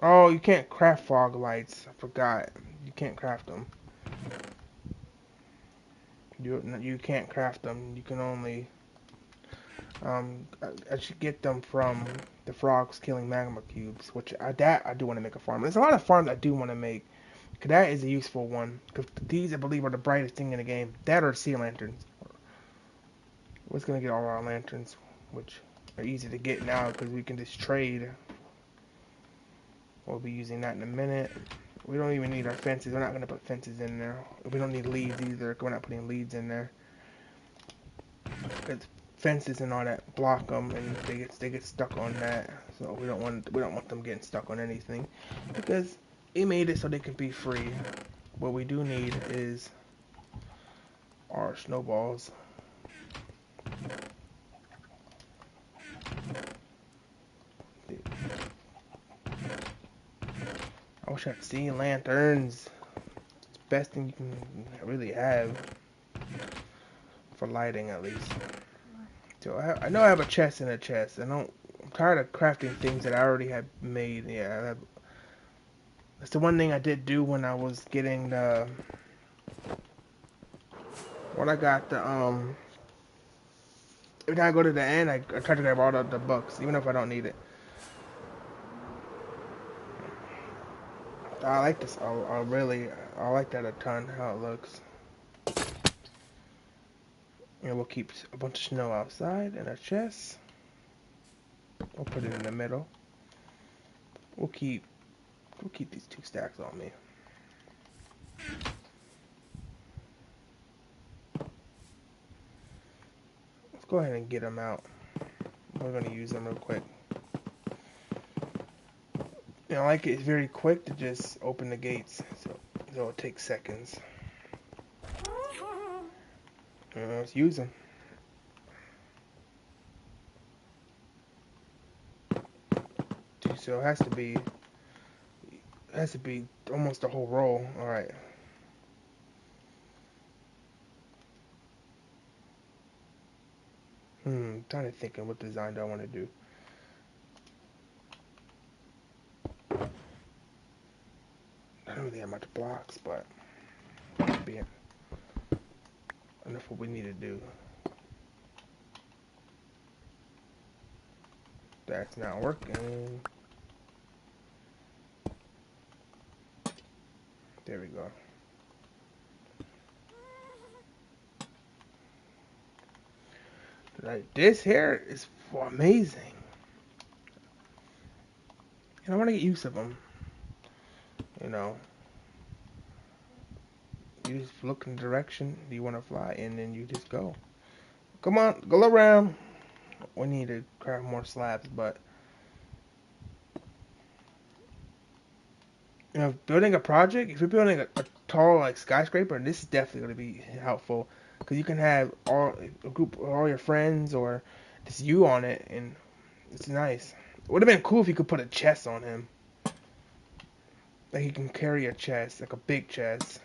Oh, you can't craft fog lights. I forgot. You can't craft them. You can't craft them. You can only I should get them from the frogs killing magma cubes, which I do want to make a farm. There's a lot of farms I do want to make. Cause that is a useful one. Cause these I believe are the brightest thing in the game. That or sea lanterns. We're gonna get all our lanterns, which are easy to get now because we can just trade. We'll be using that in a minute. We don't even need our fences. We're not gonna put fences in there. We don't need leads either. We're not putting leads in there. It's fences and all that block them, and they get stuck on that. So we don't want them getting stuck on anything, because it made it so they can be free. What we do need is our snowballs. I wish I had sea lanterns. It's the best thing you can really have for lighting, at least. So I know I have a chest in a chest. I'm tired of crafting things that I already have made. Yeah, that's the one thing I did do when I was getting the when I got the every time I go to the end, I try to grab all the books, even if I don't need it. I like this. I like that a ton. How it looks. And we'll keep a bunch of snow outside in our chest. We'll put it in the middle. We'll keep these 2 stacks on me. Let's go ahead and get them out. We're gonna use them real quick. You know, I like it's very quick to just open the gates, so it takes seconds. Let's use them. So it has to be almost a whole roll. All right. Trying to think of what design do I want to do. I don't really have much blocks, but that'd be enough what we need to do. That's not working. There we go. Like, this here is amazing. And I want to get use of them. You know, you just look in the direction you want to fly, and then you just go. Come on, go around. We need to craft more slabs, but you know, building a project, if you're building a tall like skyscraper, this is definitely going to be helpful because you can have a group of all your friends or just you on it, and it's nice. It would have been cool if you could put a chest on him, like he can carry a chest, like a big chest.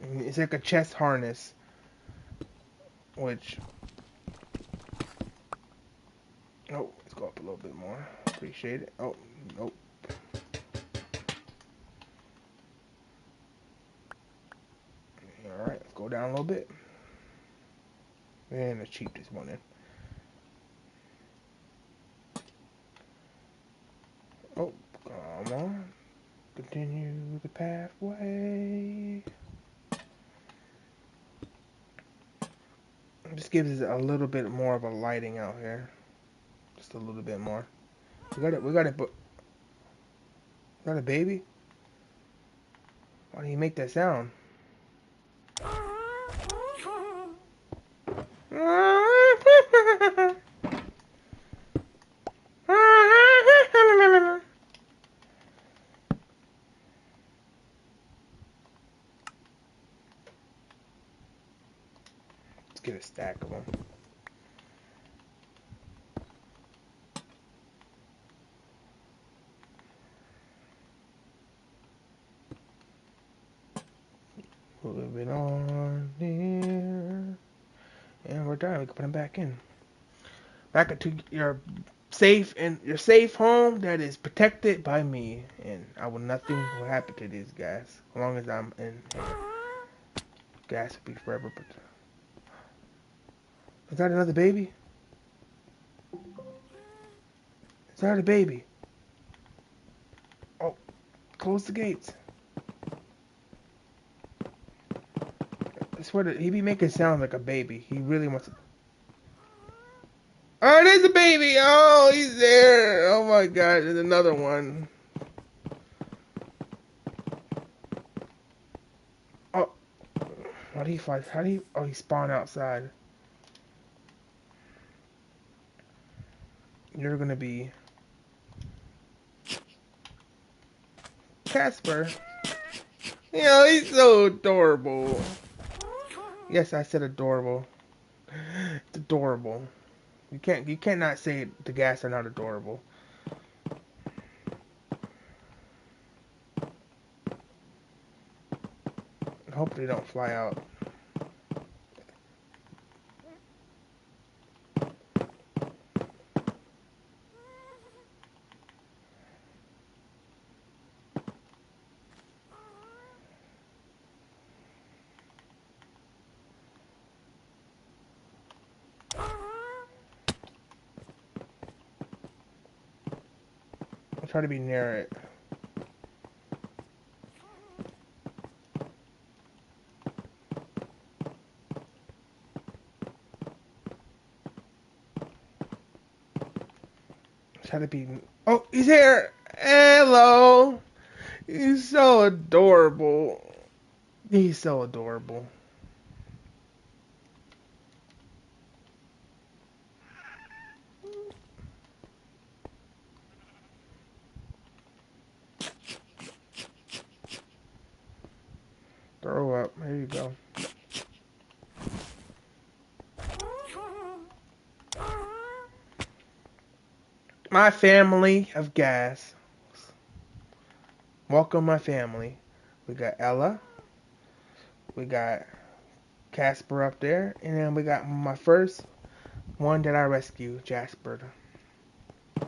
And it's like a chest harness, which oh, let's go up a little bit more. Appreciate it. Oh, nope. Alright, let's go down a little bit. And let's cheap this one in. Oh, come on. Continue the pathway. Just gives us a little bit more of a lighting out here. Just a little bit more. We got it, but is that a baby? Why do you make that sound? Let's get a stack of them. Moving on here. And we're done. We can put them back in. Back into your safe home that is protected by me. And nothing will happen to these guys. As long as I'm in here. Ghast will be forever protected. Is that another baby? Is that a baby? Oh, close the gates. I swear to, he be making sounds like a baby. He really wants to. Oh, there's a baby! Oh, he's there! Oh my god, there's another one. Oh, how do you find? How do you? Oh, he spawned outside. You're gonna be Casper. You know, he's so adorable. Yes, I said adorable. It's adorable. You cannot say the Ghast are not adorable. I hope they don't fly out. I'll try to be near it. Try to be. Oh, he's here! Hello! He's so adorable. He's so adorable. Throw up. There you go. My family of gas. Welcome, my family. We got Ella. We got Casper up there. And then we got my first one that I rescued, Jasper. I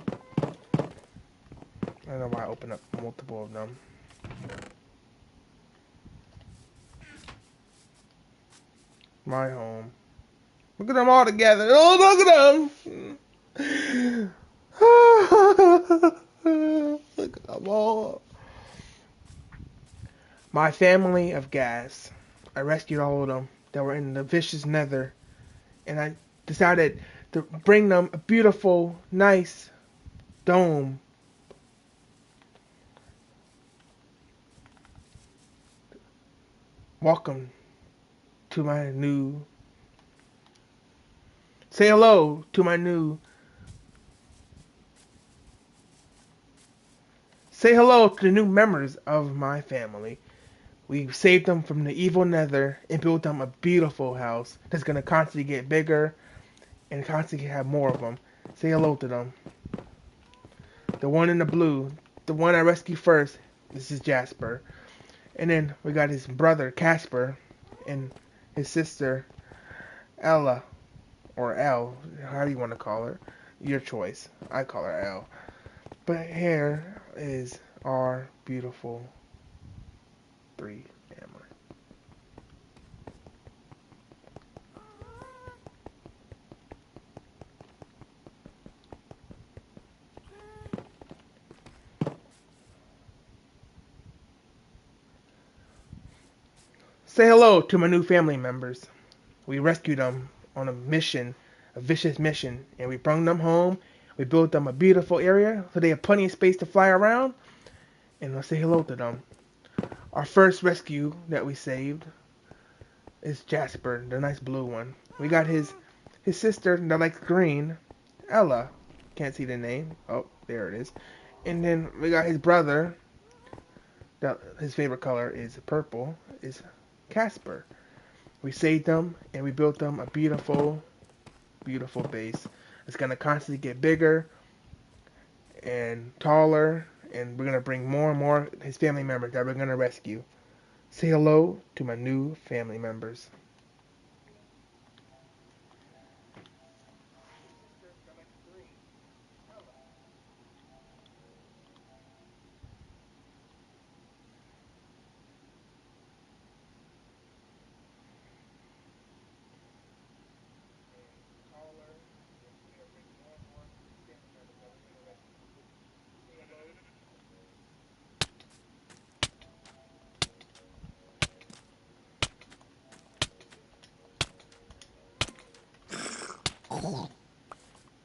don't know why I opened up multiple of them. My home. Look at them all together. Oh, look at them. Look at them all. My family of gas. I rescued all of them that were in the vicious nether. And I decided to bring them a beautiful, nice dome. Welcome to my new. Say hello to my new. Say hello to the new members of my family. We saved them from the evil nether and built them a beautiful house that's going to constantly get bigger and constantly have more of them. Say hello to them. The one in the blue, the one I rescued first, this is Jasper. And then we got his brother Casper and his sister Ella, or Elle, how do you want to call her? Your choice. I call her Elle. But here is our beautiful 3 family. Say hello to my new family members. We rescued them on a mission, a vicious mission, and we brought them home. We built them a beautiful area so they have plenty of space to fly around. And let's say hello to them. Our first rescue that we saved is Jasper, the nice blue one. We got his His sister that likes green, Ella. Can't see the name. Oh, there it is. And then we got his brother. That his favorite color is purple. Is Casper. We saved them and we built them a beautiful, beautiful base. It's gonna constantly get bigger and taller, and we're gonna bring more and more his family members that we're gonna rescue. Say hello to my new family members.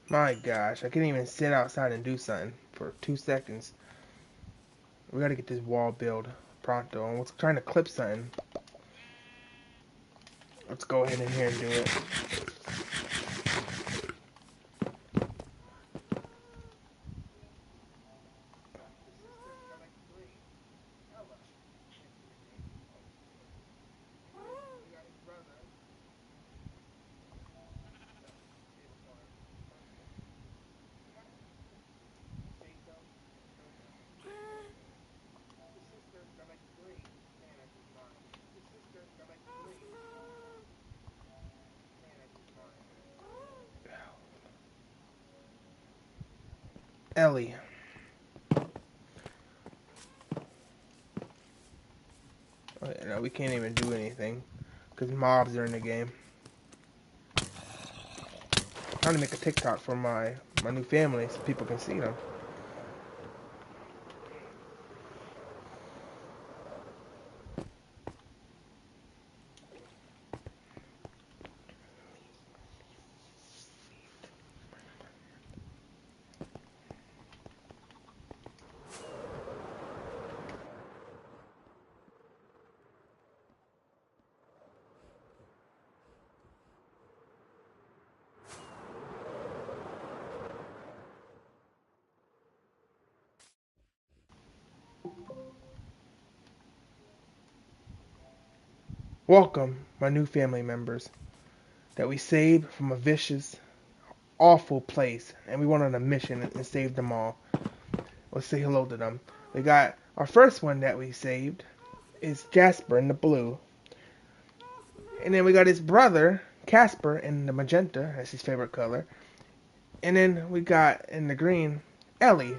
My gosh, I can't even sit outside and do something for 2 seconds. We gotta get this wall built pronto. And we're trying to clip something. Let's go ahead in here and do it. Ellie. Oh, no, we can't even do anything because mobs are in the game. I'm trying to make a TikTok for my new family so people can see them. Welcome, my new family members that we saved from a vicious, awful place, and we went on a mission and saved them all. Let's say hello to them. We got our first one that we saved is Jasper in the blue, and then we got his brother Casper in the magenta. That's his favorite color. And then we got in the green Ellie,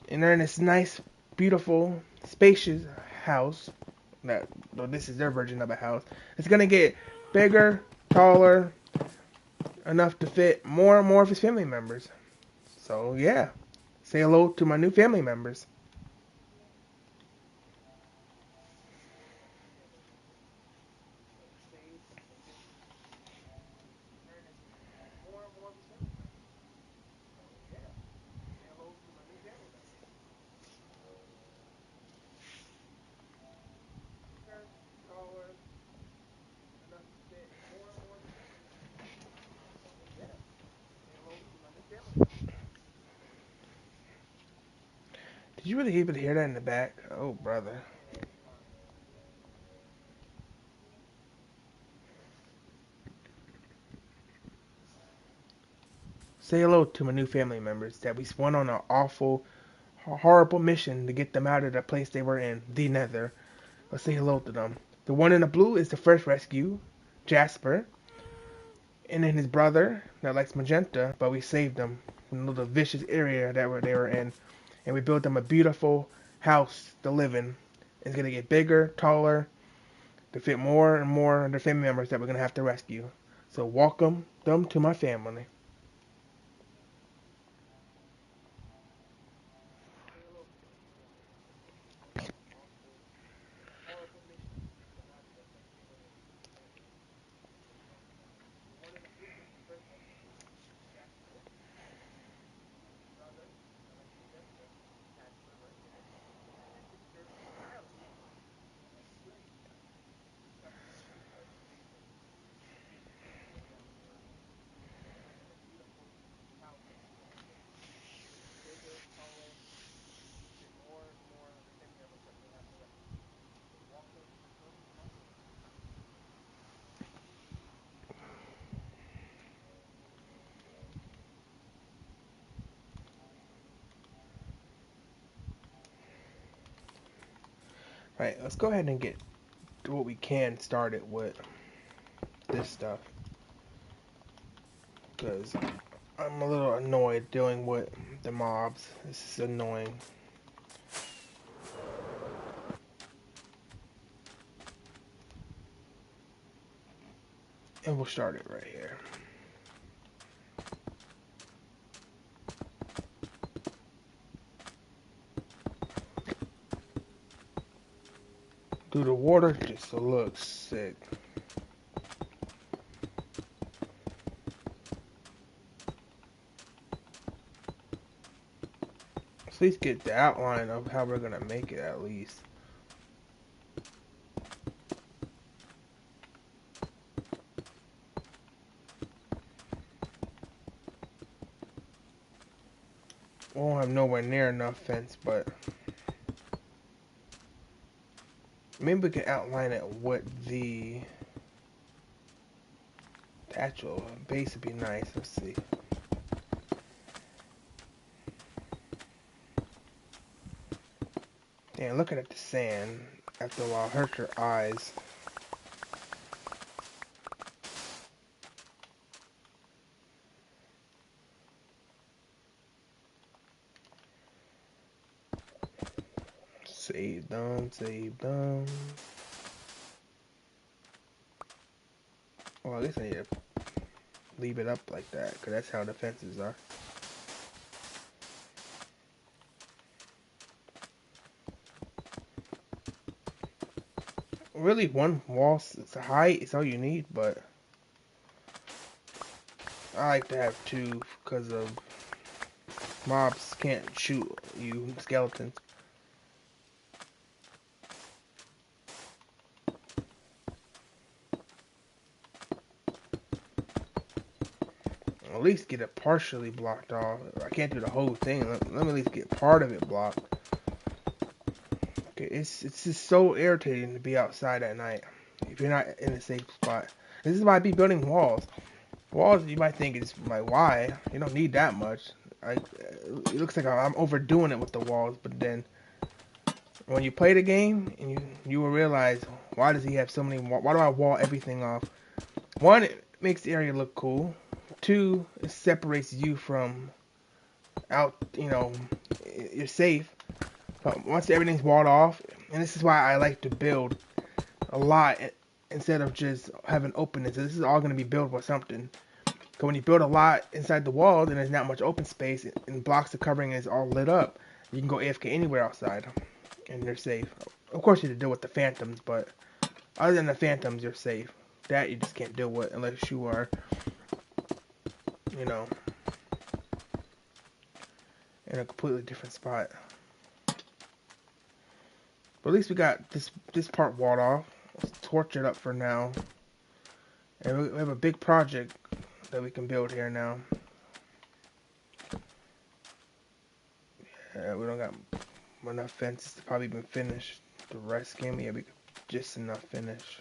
and they're in this nice, beautiful, spacious house. That well, this is their version of a house. It's gonna get bigger, taller, enough to fit more and more of his family members. So yeah, say hello to my new family members. Did you really able to hear that in the back? Oh brother. Say hello to my new family members that we went on an awful, horrible mission to get them out of the place they were in, the Nether. Let's say hello to them. The one in the blue is the first rescue, Jasper, and then his brother that likes magenta, but we saved them from the vicious area that they were in, and we built them a beautiful house to live in. It's gonna get bigger, taller, to fit more and more of their family members that we're gonna have to rescue. So welcome them to my family. Right, let's go ahead and get what we can started with this stuff. Because I'm a little annoyed dealing with the mobs. This is annoying. And we'll start it right here. Dude, the water just looks sick. Let's at least get the outline of how we're gonna make it at least. We won't have nowhere near enough fence, but maybe we can outline it with the actual base would be nice. Let's see. Damn, looking at the sand after a while hurt your eyes. Save them, save them. Well, I guess I need to leave it up like that, because that's how the fences are. Really, one wall height is all you need, but I like to have two because of mobs can't shoot you, skeletons. At least get it partially blocked off. I can't do the whole thing. Let me at least get part of it blocked. Okay, it's just so irritating to be outside at night if you're not in a safe spot. This is why I be building walls. Walls, you might think it's like, why? You don't need that much. It looks like I'm overdoing it with the walls, but then when you play the game, and you will realize, why does he have so many walls? Why do I wall everything off? One, it makes the area look cool. Two, it separates you from you're safe. But once everything's walled off, and this is why I like to build a lot instead of just having openness. So this is all going to be built with something. So when you build a lot inside the walls and there's not much open space and blocks are covering and it's all lit up, you can go AFK anywhere outside and you're safe. Of course you have to deal with the phantoms, but other than the phantoms, you're safe. That you just can't deal with unless you are, in a completely different spot. But at least we got this part walled off. Let's torch it up for now. And we have a big project that we can build here now. Yeah, we don't got enough fences to probably even finish the rest game. Yeah, we could just enough finish.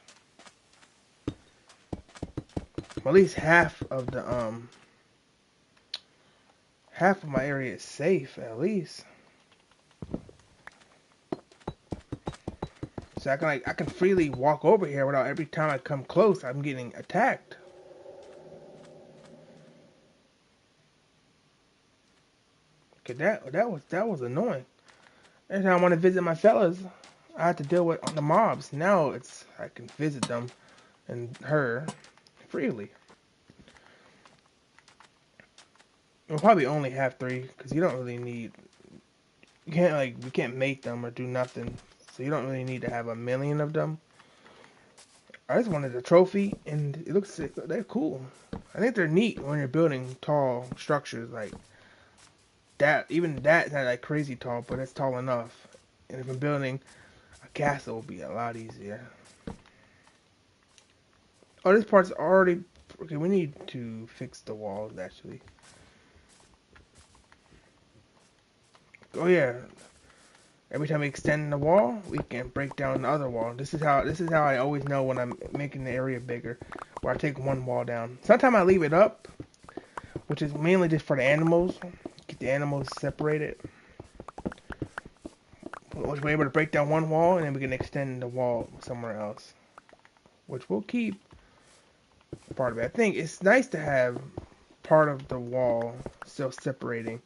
Well, at least half of my area is safe at least. So I can freely walk over here without every time I come close I'm getting attacked. Okay, that was annoying. Every time I want to visit my fellas, I have to deal with the mobs. Now I can visit them and her freely. We'll probably only have 3 because you don't really need. You can't make them or do nothing, so you don't really need to have a million of them. I just wanted a trophy, and it looks they're cool. I think they're neat when you're building tall structures like that. Even that's not like crazy tall, but it's tall enough. And if I'm building a castle, it will be a lot easier. Oh, this part's already okay. We need to fix the walls actually. Oh yeah. Every time we extend the wall, we can break down the other wall. This is how I always know when I'm making the area bigger, where I take one wall down. Sometimes I leave it up, which is mainly just for the animals. Get the animals separated. which we're able to break down one wall and then we can extend the wall somewhere else, which we'll keep part of it. I think it's nice to have part of the wall still separating,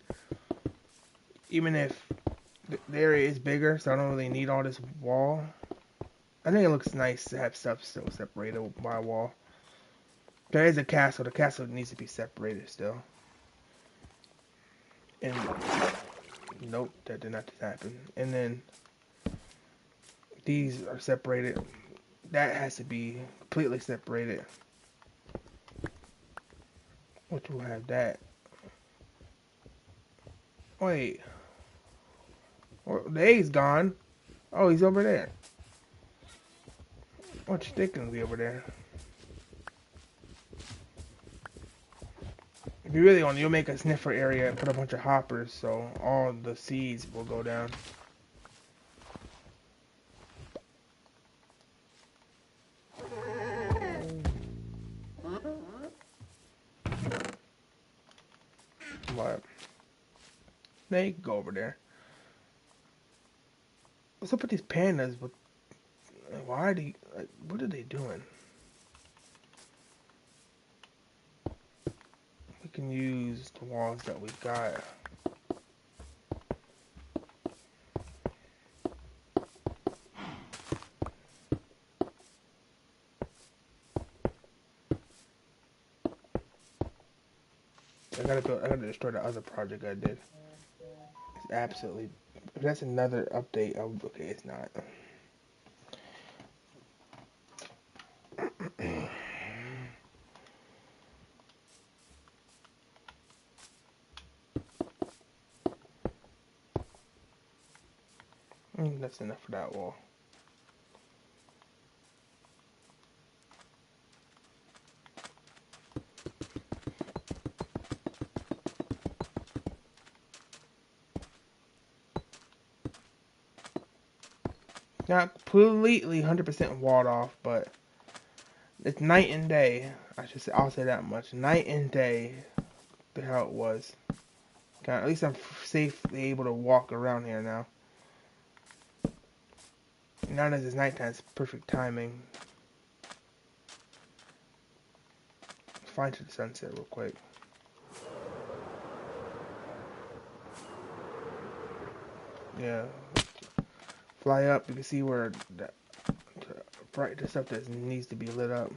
even if the area is bigger, so I don't really need all this wall. I think it looks nice to have stuff still separated by a wall. There is a castle. The castle needs to be separated still. And nope, that did not just happen. And then these are separated. That has to be completely separated. Which will have that. Wait. Well, the A's gone. Oh, he's over there. What you thinking will be over there? If you really want, you'll make a sniffer area and put a bunch of hoppers so all the seeds will go down. But they go over there. What's up with these pandas? Why are they? Like, what are they doing? We can use the walls that we got. I gotta destroy the other project I did. It's absolutely. If that's another update, okay, it's not. That's enough for that wall. Not completely 100% walled off, but it's night and day. I'll say that much. Night and day, the hell it was. At least I'm safely able to walk around here now. Now that it's nighttime, it's perfect timing. Fly to the sunset real quick. Yeah. Fly up, you can see where the stuff that needs to be lit up.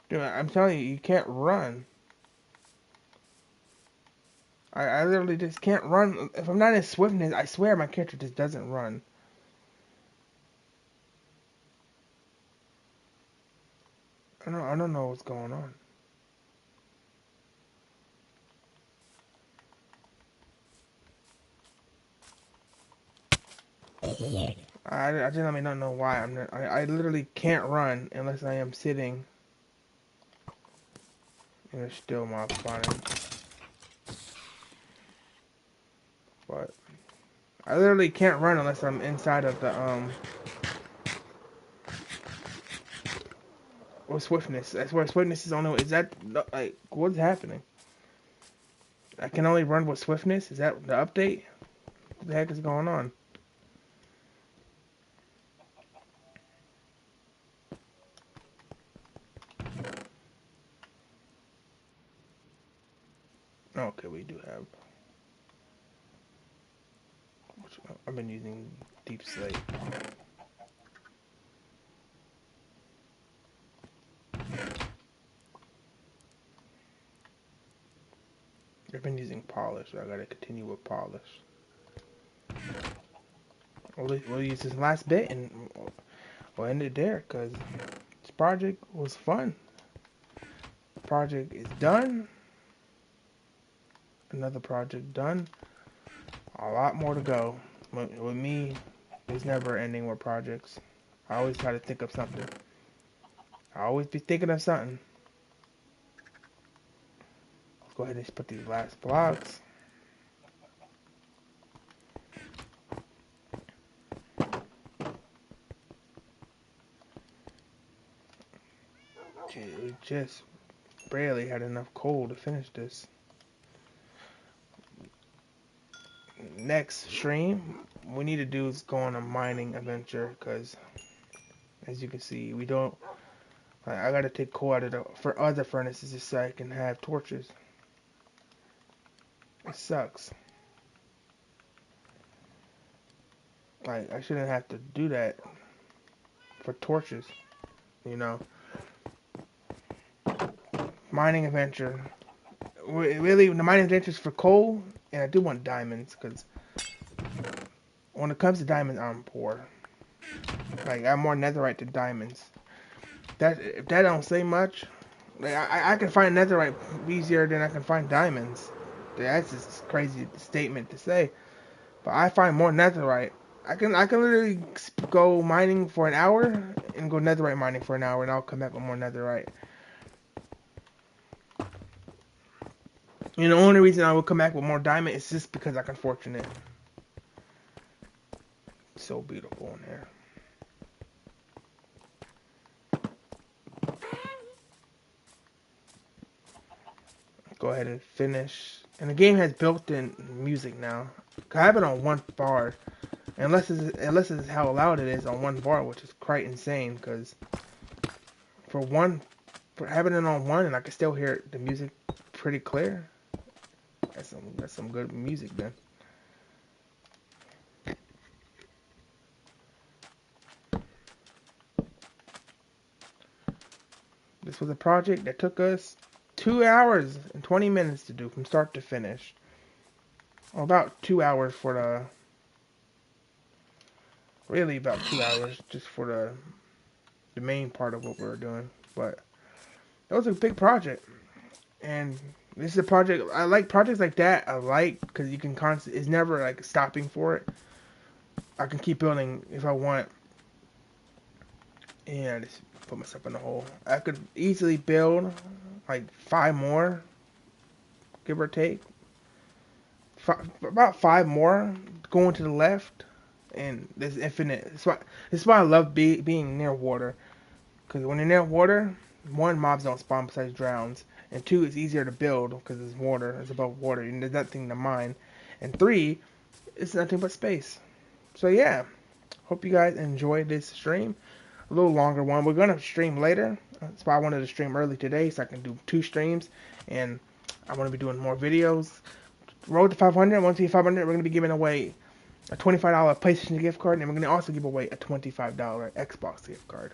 Dude, I'm telling you, you can't run. I literally just can't run. If I'm not in swiftness, I swear my character just doesn't run. I don't know what's going on. I genuinely don't know why I literally can't run unless I am sitting in a still mob spawning. But I literally can't run unless I'm inside of the or swiftness. That's where swiftness is only. Is that like what's happening? I can only run with swiftness. Is that the update? What the heck is going on? Okay, we do have. I've been using deep slate. I've been using polish, so I gotta continue with polish. We'll use this last bit and we'll end it there because this project was fun. Project is done. Another project done. A lot more to go. With me, it's never ending with projects. I always try to think of something. I always be thinking of something. Let's go ahead and put these last blocks. We just barely had enough coal to finish this. Next stream, we need to do is go on a mining adventure, because as you can see, we don't. I gotta take coal out of the for other furnaces just so I can have torches. It sucks. Like, I shouldn't have to do that for torches, you know. Mining adventure. Really, the mining adventure is for coal, and I do want diamonds, because when it comes to diamonds, I'm poor. Like, I'm more netherite than diamonds. If that don't say much, like, I can find netherite easier than I can find diamonds. That's just a crazy statement to say. But I find more netherite. I can literally go mining for an hour and go netherite mining for an hour, and I'll come back with more netherite. And the only reason I would come back with more diamond is just because I can fortune it. It's so beautiful in there. Go ahead and finish. And the game has built-in music now. I have it on one bar, unless it's how loud it is on one bar, which is quite insane. Because for having it on one, and I can still hear the music pretty clear. That's some good music then. This was a project that took us 2 hours and 20 minutes to do from start to finish. Or about 2 hours for the... Really about 2 hours just for the main part of what we were doing. But it was a big project. And this is a project... I like projects like that. I like because you can constantly... It's never like stopping for it. I can keep building if I want. And I just put myself in a hole. I could easily build like 5 more, give or take. About 5 more going to the left, and there's infinite. That's why I love being near water, because when you're near water, one, mobs don't spawn besides drowns, and two, it's easier to build because it's water, it's above water, and there's nothing to mine, and three, it's nothing but space. So yeah, hope you guys enjoyed this stream. A little longer one. We're gonna stream later. That's why I wanted to stream early today, so I can do 2 streams, and I want to be doing more videos. Road to 500. Once we hit 500, we're gonna be giving away a $25 PlayStation gift card, and we're gonna also give away a $25 Xbox gift card.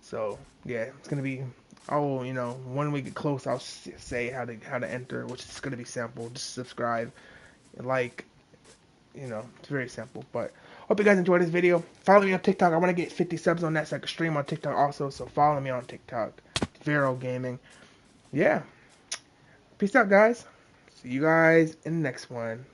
So yeah, it's gonna be. Oh, when we get close, I'll say how to enter, which is gonna be simple. Just subscribe, like, it's very simple. But hope you guys enjoyed this video. Follow me on TikTok. I want to get 50 subs on that so I can stream on TikTok also. So follow me on TikTok. Vero Gaming. Yeah. Peace out, guys. See you guys in the next one.